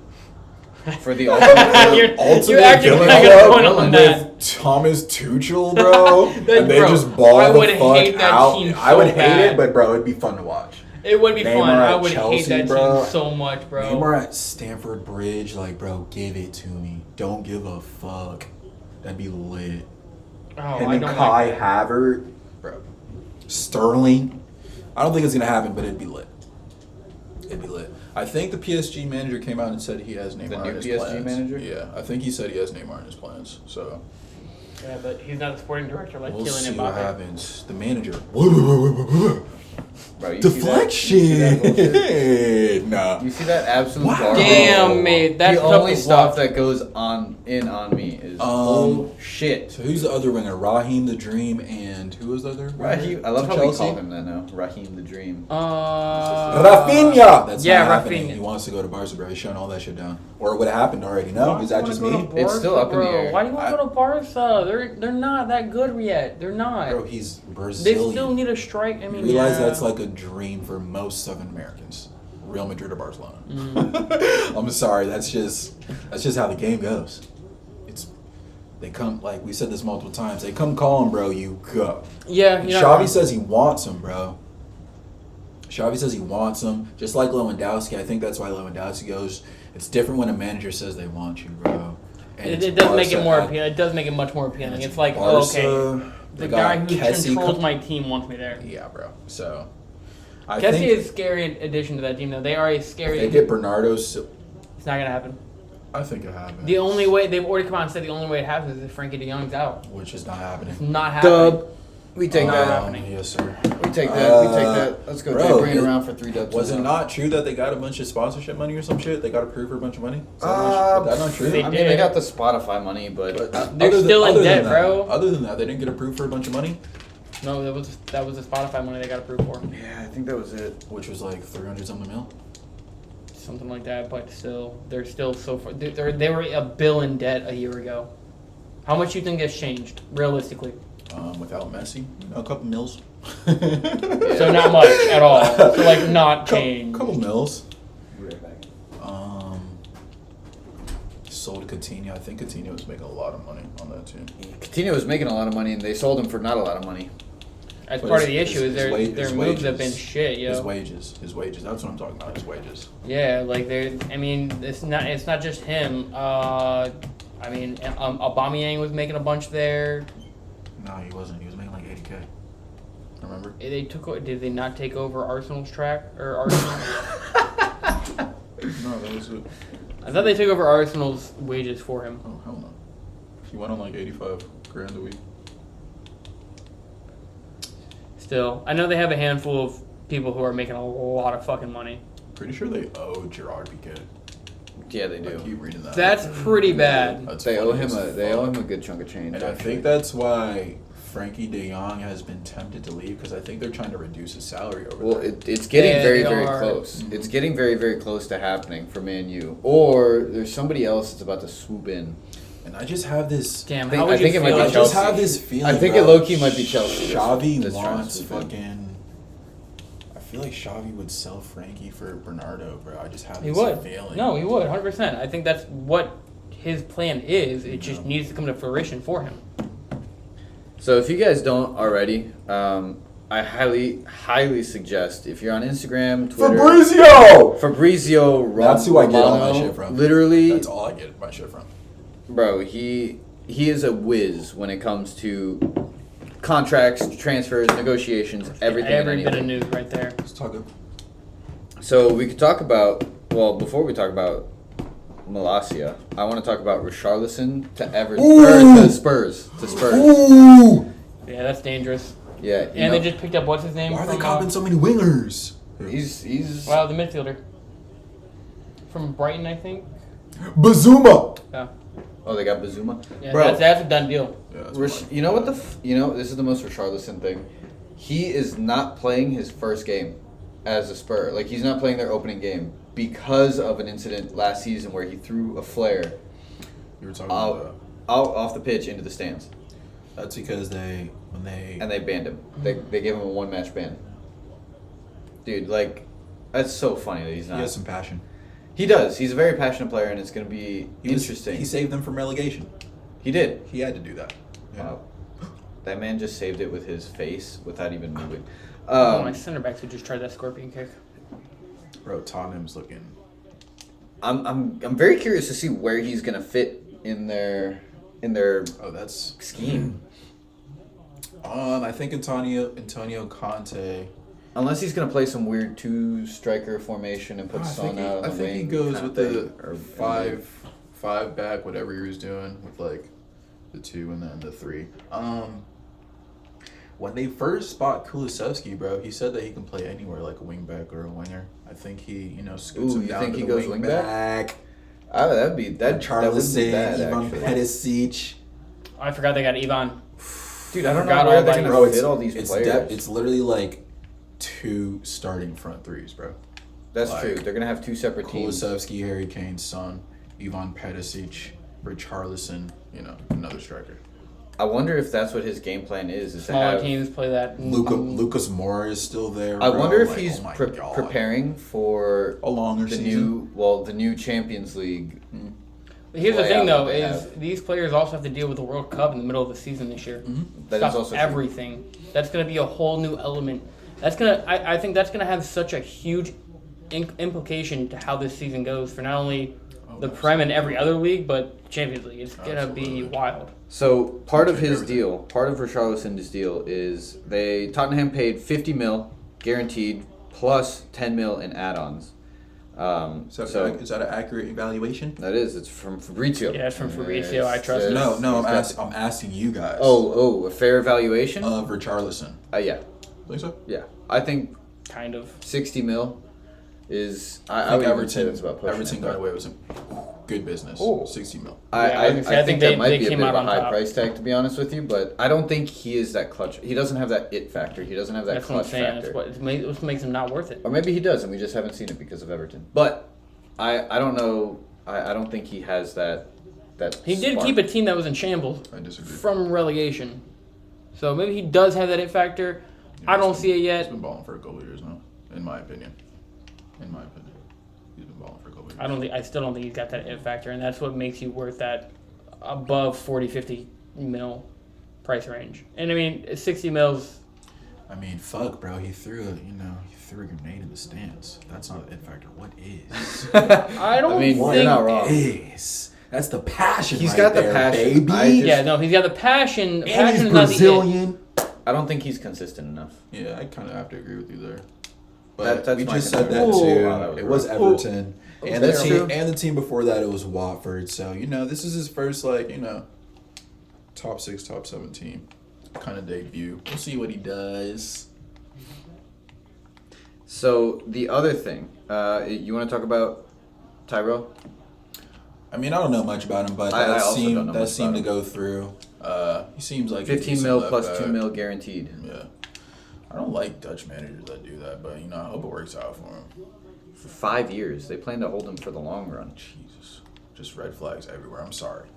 For the ultimate. You're Ultimate actually villain not gonna club point on that. with Thomas Tuchel, bro, and they Bro, just ball I the would fuck hate that out. team I would so hate bad. it, but bro, it'd be fun to watch. It would be Neymar fun. I at would hate Chelsea, that bro. team so much, bro. Neymar at Stamford Bridge, like, bro, give it to me. Don't give a fuck. That'd be lit. Oh, Him I and don't Kai like that. Havertz, bro. Sterling. I don't think it's gonna happen, but it'd be lit. It'd be lit. I think the PSG manager came out and said he has Neymar new in his PSG plans. manager? Yeah, I think he said he has Neymar in his plans. So Yeah, but he's not the sporting director like we'll see Kylian what Mbappe. happens. The manager. Bro, you Deflection. See that bullshit? Nah. You see that absolute Wow. garbage? Damn, mate, that's the tough only to stuff watch. that goes on me is bullshit. So who's the other winger? Raheem the Dream and who was the other? Raheem, I love That's how how we we call him that now. Raheem the Dream. Rafinha. That's yeah, not happening. Rafinha. He wants to go to Barca, bro. He's shutting all that shit down. Or what happened already? No, Why is do you that just wanna me? go to It's still Barca, up in the bro? air. Why do you want to go to Barca? They're not that good yet. They're not. Bro, he's They Brazilian. still need a strike. I mean, You realize yeah. that's like a dream for most Southern Americans. Real Madrid or Barcelona. Mm. I'm sorry, that's just how the game goes. They come, like we said this multiple times, they come calling, bro, you go. Yeah, And you're not wrong. Xavi says he wants him, bro. Xavi says he wants him, just like Lewandowski. I think that's why Lewandowski goes. It's different when a manager says they want you, bro. And It it's does make it Barca more at- appealing. It does make it much more appealing. and It's like, Barca, oh, okay, they the got guy who Kessie controls co- my team wants me there. Yeah, bro. So I Kessie think is a scary addition to that team, though. They are a scary. if they get Bernardo. It's not gonna happen. I think it happens. The only way they've already come out and said the only way it happens is if Frankie De Jong's out. Which is not happening. It's not happening. Dub. We take Not that. happening. Yes, sir. We take that. We take that. Let's go. Bro, Bring it it- around for 3 dubs. Was it not true that they got a bunch of sponsorship money or some shit? They got approved for a bunch of money? Is Uh, that not true? they I mean, did. they got the Spotify money, but They're still in debt, that, bro. Other than that, they didn't get approved for a bunch of money, No, that was the Spotify money they got approved for. yeah, I think that was it. which was like 300 something mil. something like that. But still, they're still so far. They were $1 billion in debt a year ago. How much do you think has changed realistically? Without Messi, a couple mils. So not much at all. So like not change. Couple mils. Be right back. Sold Coutinho. I think Coutinho was making a lot of money on that team. Coutinho was making a lot of money, and they sold him for not a lot of money. That's But part of the his- issue is his their moves have been wages. shit, yo. His wages. That's what I'm talking about. His wages. Yeah, like they're. I mean, it's not just him. I mean, Aubameyang was making a bunch there. No, he wasn't. He was making like 80K. Remember? Did they not take over Arsenal's track or Arsenal? No, that was it. I thought they took over Arsenal's wages for him. Oh hell no. He went on like 85 grand a week. Still, I know they have a handful of people who are making a lot of fucking money. Pretty sure they owe Gerard Piqué. Yeah, they I do. keep reading that. That's pretty bad. That's They owe funny him as a fuck. good chunk of change. And I actually. think that's why Frankie De Jong has been tempted to leave because I think they're trying to reduce his salary over Well, there. it's getting Yeah, very, they very are. close. Mhm. It's getting very, very close to happening for Man U. Or there's somebody else that's about to swoop in. And I just have this. Damn, think- how would I you think it might feel? be I if- just Chelsea. have this feeling. I think it bro, low-key might be Chelsea this- Xavi this wants transfer window. fucking. I feel like Xavi would sell Frankie for Bernardo, bro. I just have He this would. feeling. No, he would, 100%. I think that's what his plan is. It just needs to come to fruition for him. So if you guys don't already, I highly, highly suggest if you're on Instagram, Twitter, Fabrizio That's who I get all my Romano, shit from. Literally, That's all I get my shit from. bro, he is a whiz when it comes to contracts, transfers, negotiations, everything. and Every bit of anything. news right there. Let's talk. So we could talk about, well, before we talk about Malacia, I want to talk about Richarlison to Everton, or to Spurs. Ooh! Yeah, that's dangerous. Yeah, you And know, they just picked up, what's his name? Why are they from, copping so many wingers? he's Wow, the midfielder. From Brighton, I think. Bazuma. Yeah, oh, they got Bazuma. yeah Bro, that's a done deal. Yeah, that's Rish- you know what this is the most Richarlison thing. He is not playing his first game as a Spur. Like he's not playing their opening game because of an incident last season where he threw a flare You were talking about that. out off the pitch into the stands, That's because when and they banned him. They gave him a 1-match ban. Dude, like that's so funny that he's he not. has some passion. He does. He's a very passionate player, and it's going to be interesting. He saved them from relegation. He did. He had to do that. Yeah. Wow. That man just saved it with his face without even moving. One of my center backs who just tried that scorpion kick. Bro, Tottenham's looking. I'm very curious to see where he's gonna fit in their Oh, that's scheme. I think Antonio Conte. Unless he's gonna play some weird 2-striker formation and put Son out on I the think he wing goes kinda with the thing, or- five back, whatever he was doing with like the 2 and then the 3. When they first bought Kulusevski, bro, he said that he can play anywhere, like a wing back or a winger. I think he, scoots Ooh, him you down think to he the goes wing back? That'd be that. That wouldn't be Charlison, bad, Ivan actually. Perisic. I forgot they got Ivan. Dude, I don't Forgot know where all they're that. gonna Bro, fit all these players. it's literally like 2 starting front 3s, bro. That's like, true. They're gonna have 2 separate teams. Kulusevski, Harry Kane, Son, Ivan Perisic, Richarlison, another striker. I wonder if that's what his game plan is to Smaller have. teams play that. Lucas Moura is still there. I bro. wonder if Like, he's oh my God. preparing for a longer the season. new Champions League. Here's the play thing, out though, that they is have. these players also have to deal with the World Cup in the middle of the season this year. That is Stops also true. everything. That's going to be a whole new element. That's gonna. I think that's gonna have such a huge implication to how this season goes for not only the Prem and every other league, but Champions League. It's gonna be Absolutely. wild. So part of Change his everything. deal, part of Richarlison's deal is Tottenham paid 50 mil guaranteed plus 10 mil in add-ons. Is that an accurate evaluation? That is, it's from Fabrizio. Yeah, it's from Fabrizio. I trust It's- him. No, he's I'm got- asking you guys. Oh, a fair evaluation? Of Richarlison. Yeah, Think so? yeah. I think Kind of. 60 mil is. I I think would even say that's about pushing Everton it, got but away with some good business. Oh. 60 mil. I Yeah, I was gonna say, I think think that they- might they be a came bit out of a on high top. price tag, to be honest with you, but I don't think he is that clutch. He doesn't have that it factor. He doesn't have that That's what I'm clutch saying. factor. That's what makes him not worth it. Or maybe he does, and we just haven't seen it because of Everton. But I don't know. I don't think he has that. He did spark. keep a team that was in shambles I disagree. from relegation. So maybe he does have that it factor. I don't see it He's yet. been balling for a couple years now, in my opinion. He's been balling for a couple years. I still don't think he's got that it factor, and that's what makes you worth that above 40, 50 mil price range. And I mean, 60 mils. I mean, fuck, bro. He threw a grenade in the stands. That's not an it factor. What is? I don't mean, think you're not wrong. Is that's the passion. He's right got the there, passion. baby. Yeah, no, he's got the passion. And he's Passion is not the it. Brazilian. I don't think he's consistent enough. Yeah, I kind of have to agree with you there. But That's we my just said concern. that too. Wow, that was It was rough. Everton, and the That's true. team before that it was Watford. So this is his first top 6, top 7 team kind of debut. We'll see what he does. So the other thing, you want to talk about Tyrell? I mean, I don't know much about him, but I that also don't know seemed much to about him. go through. He seems like a 15 decent mil left plus back. 2 mil guaranteed. Yeah, I don't like Dutch managers that do that, but I hope it works out for him. For 5 years. They plan to hold him for the long run. Jesus, just red flags everywhere. I'm sorry,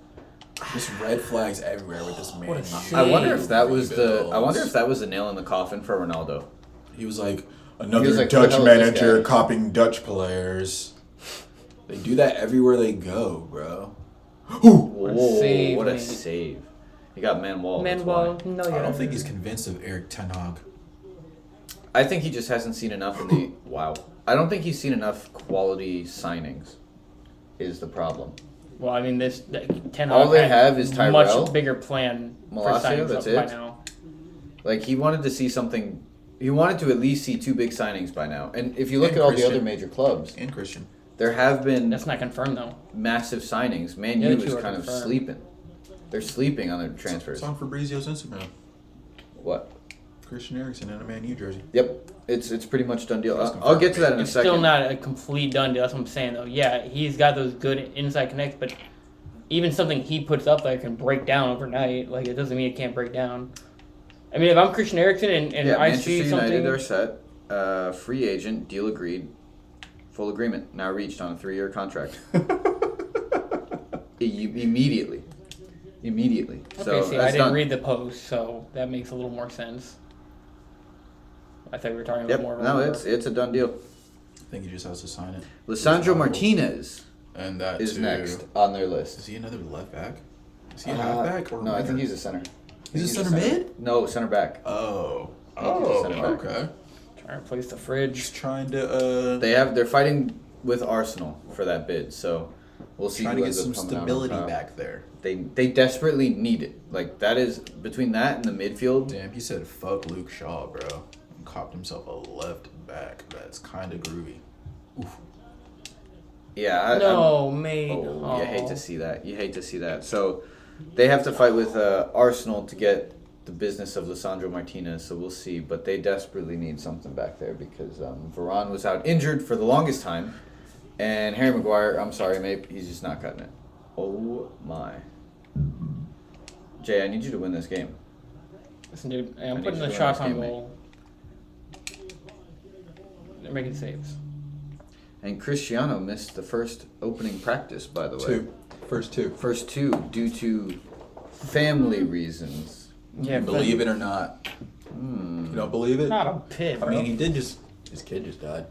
just red flags everywhere with this man. What a shit. I wonder if that was Rebuilds. the nail in the coffin for Ronaldo. He was like another like, who the Dutch hell is this manager guy? copying Dutch players. They do that everywhere they go, bro. What a save, what a man. save. He got man-wall. that's Manuel, why. no, I yeah. don't think he's convinced of Eric Ten Hag. I think he just hasn't seen enough in the... Wow. I don't think he's seen enough quality signings is the problem. Well, I mean, 10 All they have is Tyrell, much bigger plan Malacia, for signings that's up by it. now. Like, he wanted to see something... He wanted to at least see 2 big signings by now. And if you look And at all the Christian. other major clubs, And Christian. there have been That's not confirmed though. massive signings. Man The U other two is are kind of confirmed. sleeping. They're sleeping on their transfers. It's on Fabrizio's Instagram. What? Christian Eriksen in a Man U jersey. Yep. It's pretty much done deal. That's I'll get to that in a It's second. still not a complete done deal. That's what I'm saying though. Yeah, he's got those good inside connects, but even something he puts up there can break down overnight. Like, it doesn't mean it can't break down. I mean, if I'm Christian Eriksen and Yeah, I Manchester see United something, are set. Free agent, deal agreed. Full agreement now reached on a 3-year contract. Immediately. okay. So See, I that's didn't done. read the post, so that makes a little more sense. I thought we were talking Yep. about more of a No, number. it's a done deal. I think he just has to sign it. Lisandro Martinez And that is too. next on their Is list. he another left back? Is he a halfback or No, I think winger? he's a center. He's a I think center mid? No, center back. Oh. I think he's a center back. Okay. Trying to replace the fridge. Just trying to They're fighting with Arsenal for that bid, so we'll see. trying who to get ends up some coming out on stability top. back there. They desperately need it. Like, that is between that and the midfield. Damn, he said fuck Luke Shaw, bro. And copped himself a left back. That's kind of groovy. Oof. Yeah, No, mate. Oh, you hate to see that. You hate to see that. So they have to fight with Arsenal to get the business of Lisandro Martinez. So we'll see. But they desperately need something back there because Varane was out injured for the longest time, and Harry Maguire. I'm sorry, mate. He's just not cutting it. Oh my. Jay, I need you to win this game. Listen, dude, I I'm need putting you the to shots win on this game, goal. They're making saves. And Cristiano missed the first opening practice, by the way. First two. First 2 due to family reasons. Yeah, Believe it or not. Hmm. You don't believe it? Not a pit, I bro. mean, he did just. His kid just died.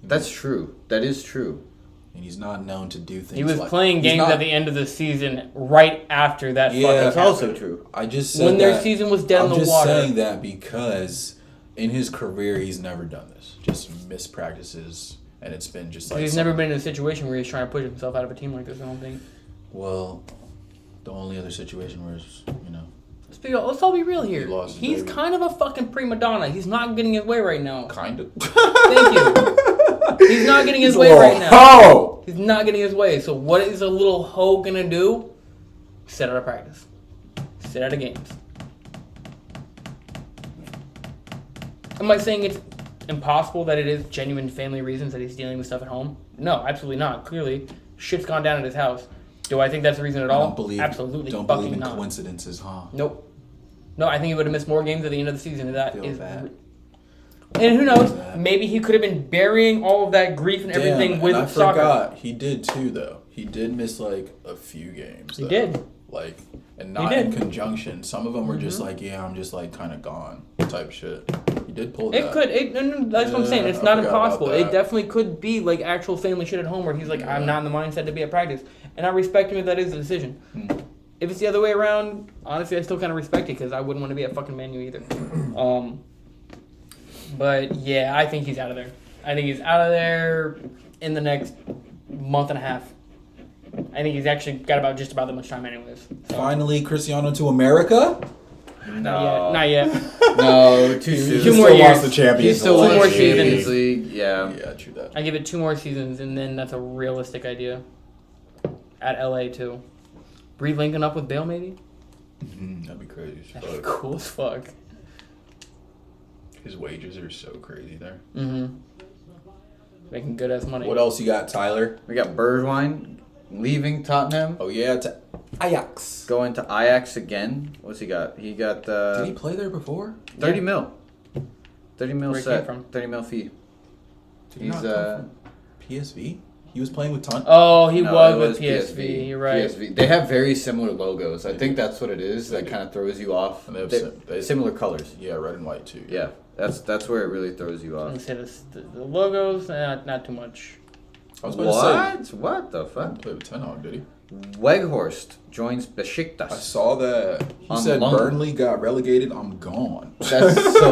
That's true. That is true. And he's not known to do things. He was like, playing he's games not- at the end of the season right after that Yeah, fucking That's happened. also true. I just said When their that- season was dead I'm in the just water. saying that because in his career he's never done this. Just missed practices, and it's been just like He's never been in a situation where he's trying to push himself out of a team like this, I don't think. Well, the only other situation where it's, Let's all be real here. He lost his He's baby. kind of a fucking prima donna. He's not getting his way right now. kind of. Thank you. He's not getting his He's a way little right now. hoe. He's not getting his way. So what is a little hoe gonna do? Sit out of practice. Sit out of games. Am I saying it's impossible that it is genuine family reasons that he's dealing with stuff at home? No, absolutely not. Clearly, shit's gone down at his house. Do I think that's the reason at all? Absolutely Don't fucking believe in not. coincidences, huh? Nope. No, I think he would have missed more games at the end of the season. That Feel is that. And who knows? Maybe he could have been burying all of that grief and everything Damn, with and I soccer. forgot. He did too, though. He did miss like a few games. He though. did. Like, and not did. in conjunction. Some of them were just like, yeah, I'm just like kind of gone type shit. He did pull that. It could. No, that's what I'm saying. It's I not forgot about impossible. that. It definitely could be like actual family shit at home where he's like, I'm not in the mindset to be at practice. And I respect him if that is the decision. If it's the other way around, honestly, I still kind of respect it because I wouldn't want to be at fucking Man U either. But yeah, I think he's out of there. I think he's out of there in the next month and a half. I think he's actually got about just about that much time anyways. So. Finally, Cristiano to America. Not yet. No, too soon. Two He more still years. lost the Champions He still Two won more the Champions seasons. League. Yeah. Yeah, true that. I give it 2 more seasons, and then that's a realistic idea. At LA too. Breed Lincoln up with Bale maybe? That'd be crazy as That'd be fuck. cool as fuck. His wages are so crazy there. Making good ass money. What else you got, Tyler? We got Bergwijn leaving Tottenham, Oh yeah, to Ajax. going to Ajax again. What's he got? He got Did he play there before? 30 mil. 30 mil Where he set. came from? 30 mil fee. Did he He's not come from PSV? He was playing with Oh, he No, was it with PSV. You're right. PSV. They have very similar logos. I think that's what it is that kind of throws you off. And they have They- similar colors. Yeah, red and white too. Yeah, that's where it really throws you I'm off. gonna say this, the logos, not too much. I was about to say. What the He didn't fuck? play with Ten Hag, did he? Weghorst joins I Besiktas. saw that. He On said loan. Burnley got relegated. I'm gone. That's so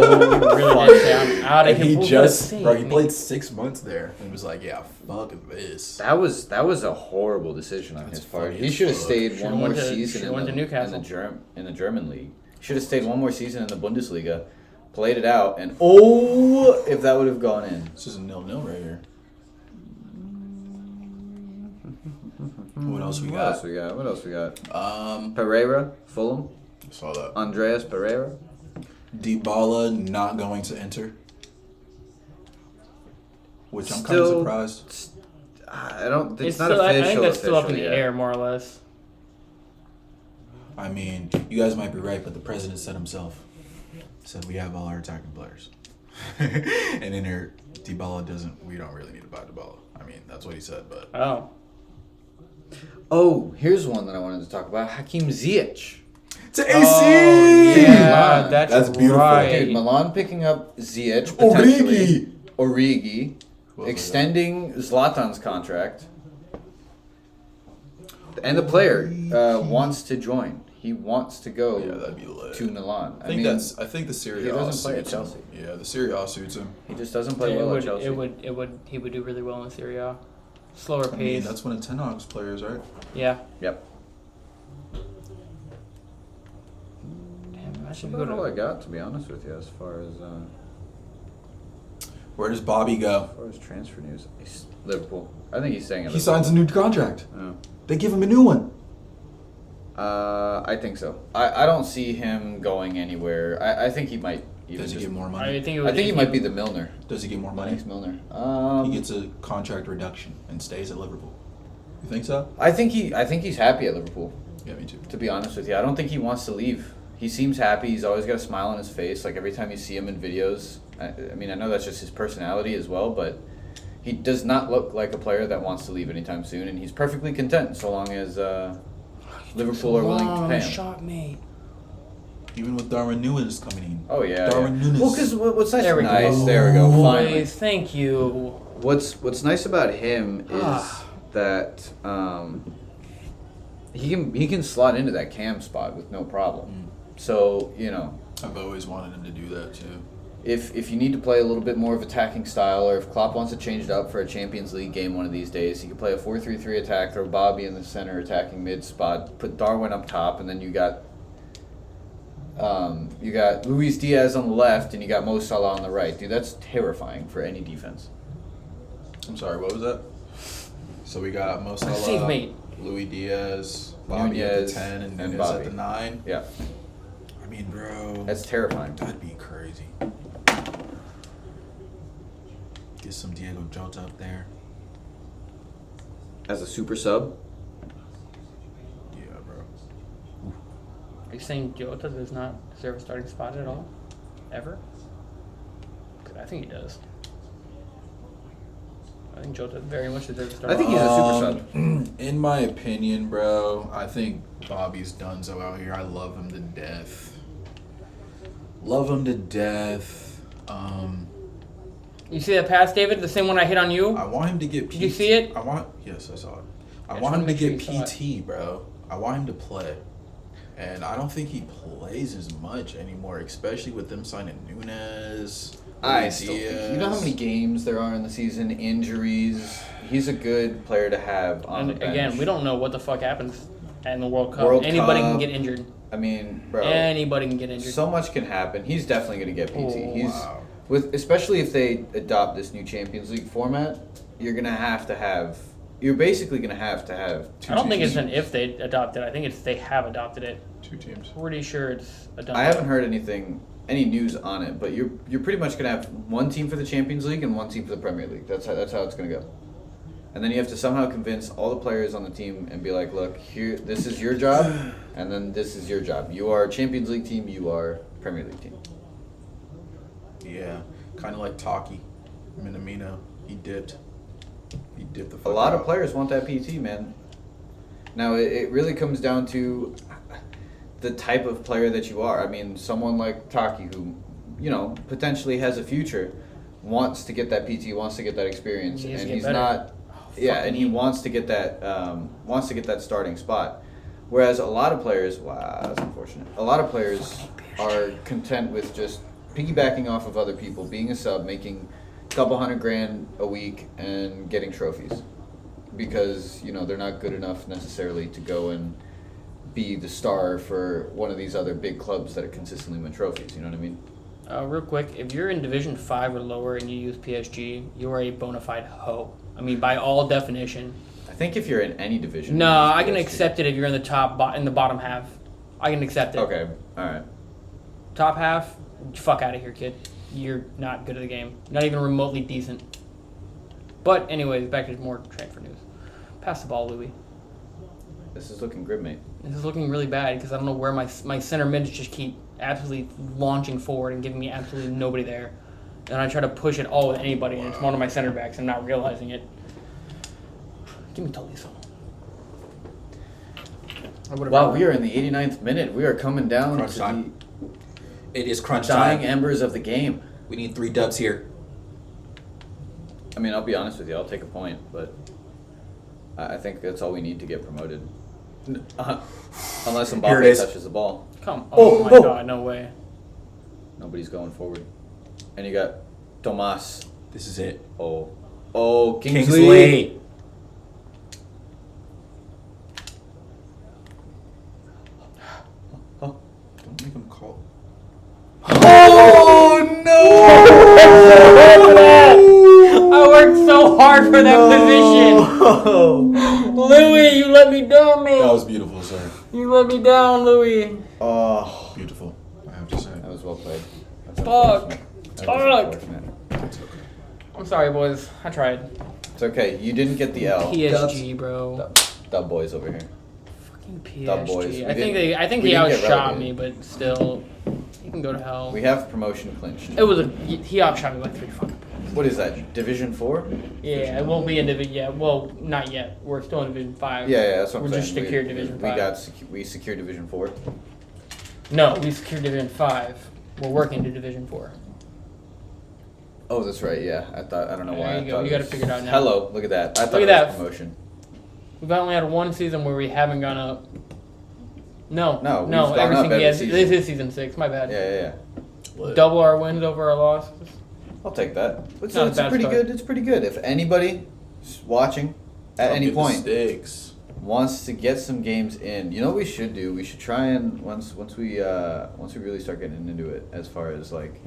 Really funny. did say I'm out of And here. he just, Let's bro, he see. played 6 months there and was like, yeah, fuck this. That was a horrible decision on That's his part. funny He as should have fuck. stayed Should've one more went to- season should've went to Newcastle. in the German league. Should have stayed one more season in the Bundesliga, played it out, and oh, if that would have gone in. This is a 0-0 right here. What else we got? What else we got? I Pereira, Fulham. saw that. Andreas Pereira. Dybala not going to enter. Which I'm kind Still- of surprised. I don't. It's not still, I official. think that's still up in the yet. air, more or less. I mean, you guys might be right, but the president said himself. Said we have all our attacking players. And in here, Dybala doesn't, we don't really need to buy Dybala. I mean, that's what he said, but. Oh. Oh, here's one that I wanted to talk about. Hakim Ziyech. To AC! Oh, yeah, Milan. that's beautiful. right. Dude, Milan picking up Ziyech potentially. Origi. What was Extending Zlatan's contract. And the player wants to join. He wants to go Yeah, that'd be lit. to Milan. I think the Serie he A doesn't play at suits Chelsea. him. Yeah, the Serie A suits him. He just doesn't play well at Chelsea. He would do really well in Serie A. Slower I mean, pace. that's one of Ten Hag's players, right? Yeah. Yep. Damn, I That's should about go all I to. got, to be honest with you, as far as Where does Bobby go? transfer news. Liverpool. I think he's staying at He Liverpool. signs a new contract. Oh. They give him a new one. I think so. I don't see him going anywhere. I think he might even Does he just, get more I money? think, I think he might be the Milner. Does he get more money? Next Milner. He gets a contract reduction and stays at Liverpool. You think so? I think he's happy at Liverpool. Yeah, me too. To be honest with you, I don't think he wants to leave. He seems happy. He's always got a smile on his face. Like every time you see him in videos. I mean, I know that's just his personality as well, but he does not look like a player that wants to leave anytime soon, and he's perfectly content so long as Liverpool are willing to pay him. Shot me. Even with Darwin Núñez coming in. Oh yeah. Darwin Núñez. Well, because what's nice? There we nice. go. There we go. Finally. Boys, thank you. What's nice about him is Ah. that he can slot into that cam spot with no problem. So I've always wanted him to do that too. if you need to play a little bit more of attacking style, or if Klopp wants to change it up for a Champions League game one of these days, he can play a 4-3-3 attack, throw Bobby in the center attacking mid spot, put Darwin up top, and then you got Luis Diaz on the left, and you got Mo Salah on the right. Dude, that's terrifying for any defense. I'm sorry, what was that? So we got Mo Salah, Save mate. Luis Diaz, Bobby at the Nunez, 10, and Nunez Bobby. at the 9. Yeah, I mean, bro, that's terrifying. that'd be crazy. Get some Diego Jota up there. As a super sub. Yeah, bro. Are you saying Jota does not deserve a starting spot at all? Ever? I think he does. I think Jota very much deserves to start. I think he's a super sub. In my opinion, bro, I think Bobby's donezo out here. I love him to death. Love him to death. You see that pass, David? The same one I hit on you? I want him to get PT. Did you see it? Yes, I saw it. I Yeah, want him to make sure get you saw PT, bro. I want him to play. And I don't think he plays as much anymore, especially with them signing Nunes. I still think, you know how many games there are in the season, injuries. He's a good player to have on the bench. Again, we don't know what the fuck happens in the World Cup. World Anybody Cup. can get injured. I mean, bro. Anybody can get injured. So much can happen. He's definitely going to get PT. Oh, He's wow. especially if they adopt this new Champions League format. You're going to have. You're basically going to have I don't think it's an if they adopt it. I think it's they have adopted it. 2 teams. Pretty sure it's adopted. I haven't heard any news on it, but you're pretty much going to have one team for the Champions League and one team for the Premier League. That's how it's going to go. And then you have to somehow convince all the players on the team and be like, look, here, this is your job, and then this is your job. You are Champions League team, you are Premier League team. Yeah, kind of like Taki Minamino. He dipped the fuck A lot of out. players want that PT, man. Now, it really comes down to the type of player that you are. I mean, someone like Taki, who, potentially has a future, wants to get that PT, wants to get that experience, and he's not. Yeah, and he wants to get that starting spot. Whereas a lot of players, wow, that's unfortunate. A lot of players are content with just piggybacking off of other people, being a sub, making a couple $100,000 a week, and getting trophies, because they're not good enough necessarily to go and be the star for one of these other big clubs that consistently win trophies. You know what I mean? Real quick, if you're in Division 5 or lower and you use PSG, you are a bona fide hoe. I mean, by all definition. I think if you're in any division. No, you use I can PSG. accept it if you're in the bottom half. I can accept it. Okay, all right. Top half, fuck out of here, kid. You're not good at the game. Not even remotely decent. But anyways, back to more transfer news. Pass the ball, Louis. This is looking grim, mate. This is looking really bad because I don't know where my center mids just keep absolutely launching forward and giving me absolutely nobody there. And I try to push it all with anybody, and it's one of my center backs. I'm not realizing it. Give me Tolisso. Wow, we are in the 89th minute. We are coming down Crunch to time. It is the crunch dying time. embers of the game. We need 3 dubs here. I mean, I'll be honest with you. I'll take a point, but I think that's all we need to get promoted. Unless Here it Mbappe is. touches the ball. Come. Oh, Oh, my oh. God, no way. Nobody's going forward. And you got Tomas. This is it. Oh, Kingsley. Kingsley. Oh. Don't make him call. Oh no! I worked so hard for that position. Louis, you let me down, man. That was beautiful, sir. You let me down, Louis. Oh, Beautiful, I have to say. that was well played. That's Fuck. unfortunate. That Fuck. was unfortunate. It's okay. I'm sorry, boys. I tried. It's okay. You didn't get the L. PSG, bro. Dub boys over here. Fucking PSG. Dub boys. We I think didn't- he we didn't get outshot relegated. me, but still, he can go to hell. We have promotion clinched. He outshot me by 3 fucking points. What is that? Division 4? Yeah, it won't be in Division. Yeah, well, not yet. We're still in Division 5. Yeah, that's what I'm We're saying. just secured Division 5. We secured Division 4. No, we secured Division 5. We're working to Division 4. Oh, that's right. Yeah, I don't know why. There I you go. thought You it gotta was- figure it out now. Hello, look at that. I thought Look it at was that. promotion. We've only had one season where we haven't gone up. No, No, we've no. gone Every up season. every Yes, season. this is season 6. My bad. Yeah. Double our wins over our losses. I'll take that. It's Not a bad pretty start. good. It's pretty good. If anybody watching at Don't any get the point sticks. wants to get some games in, you know what we should do? We should try and once we really start getting into it, as far as like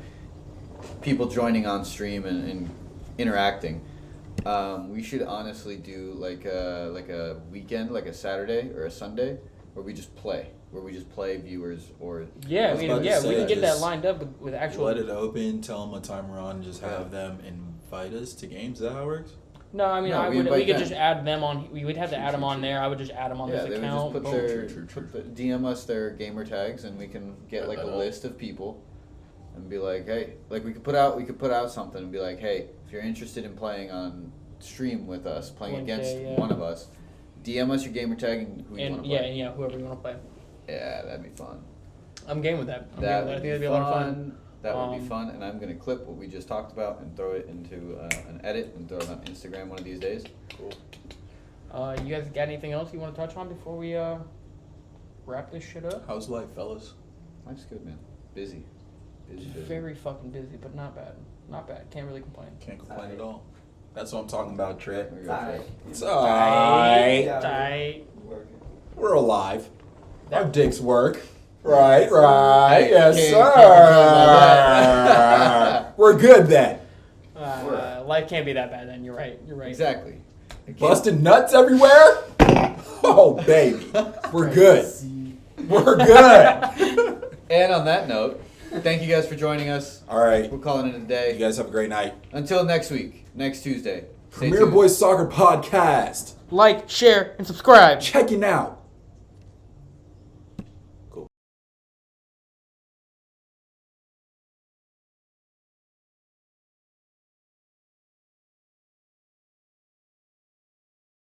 people joining on stream and interacting, we should honestly do like a weekend, like a Saturday or a Sunday, where we just play viewers or Yeah, was we about to can say, get that just lined up with actual. Let it open, tell them what time we're on, just have them invite us to games. Is that how it works? No, I mean, No, we we invite could them. just add them on. We would have to add them on there. I would just add them on yeah, this they would just account. put Boom. their True. DM us their gamer tags, and we can get like a That up. list of people, and be like, hey, like we could put out something and be like, hey, if you're interested in playing on stream with us, playing One against day, yeah. one of us, DM us your gamer tag and who you want to play. Yeah, whoever you want to play. Yeah, that'd be fun. I'm game with that. That I would think be that'd be a lot of fun. That would be fun, and I'm gonna clip what we just talked about and throw it into an edit and throw it on Instagram one of these days. Cool. You guys got anything else you want to touch on before we wrap this shit up? How's life, fellas? Life's good, man. Busy. Very fucking busy, but not bad. Not bad. Can't really complain. Can't complain at all. That's what I'm talking about, Trey. There we go, Trey. It's alright. Tight. We're alive. Our That- dicks work. Right, right. Yes, Can't sir. We're good then. Life can't be that bad then. You're right. You're right. Exactly. Busting nuts everywhere? Oh, baby. We're good. We're good. And on that note, thank you guys for joining us. All right. We're calling it a You day. guys have a great night. Until next week, next Tuesday. Stay Premier tuned. Boys Soccer Podcast. Like, share, and subscribe. Checking out.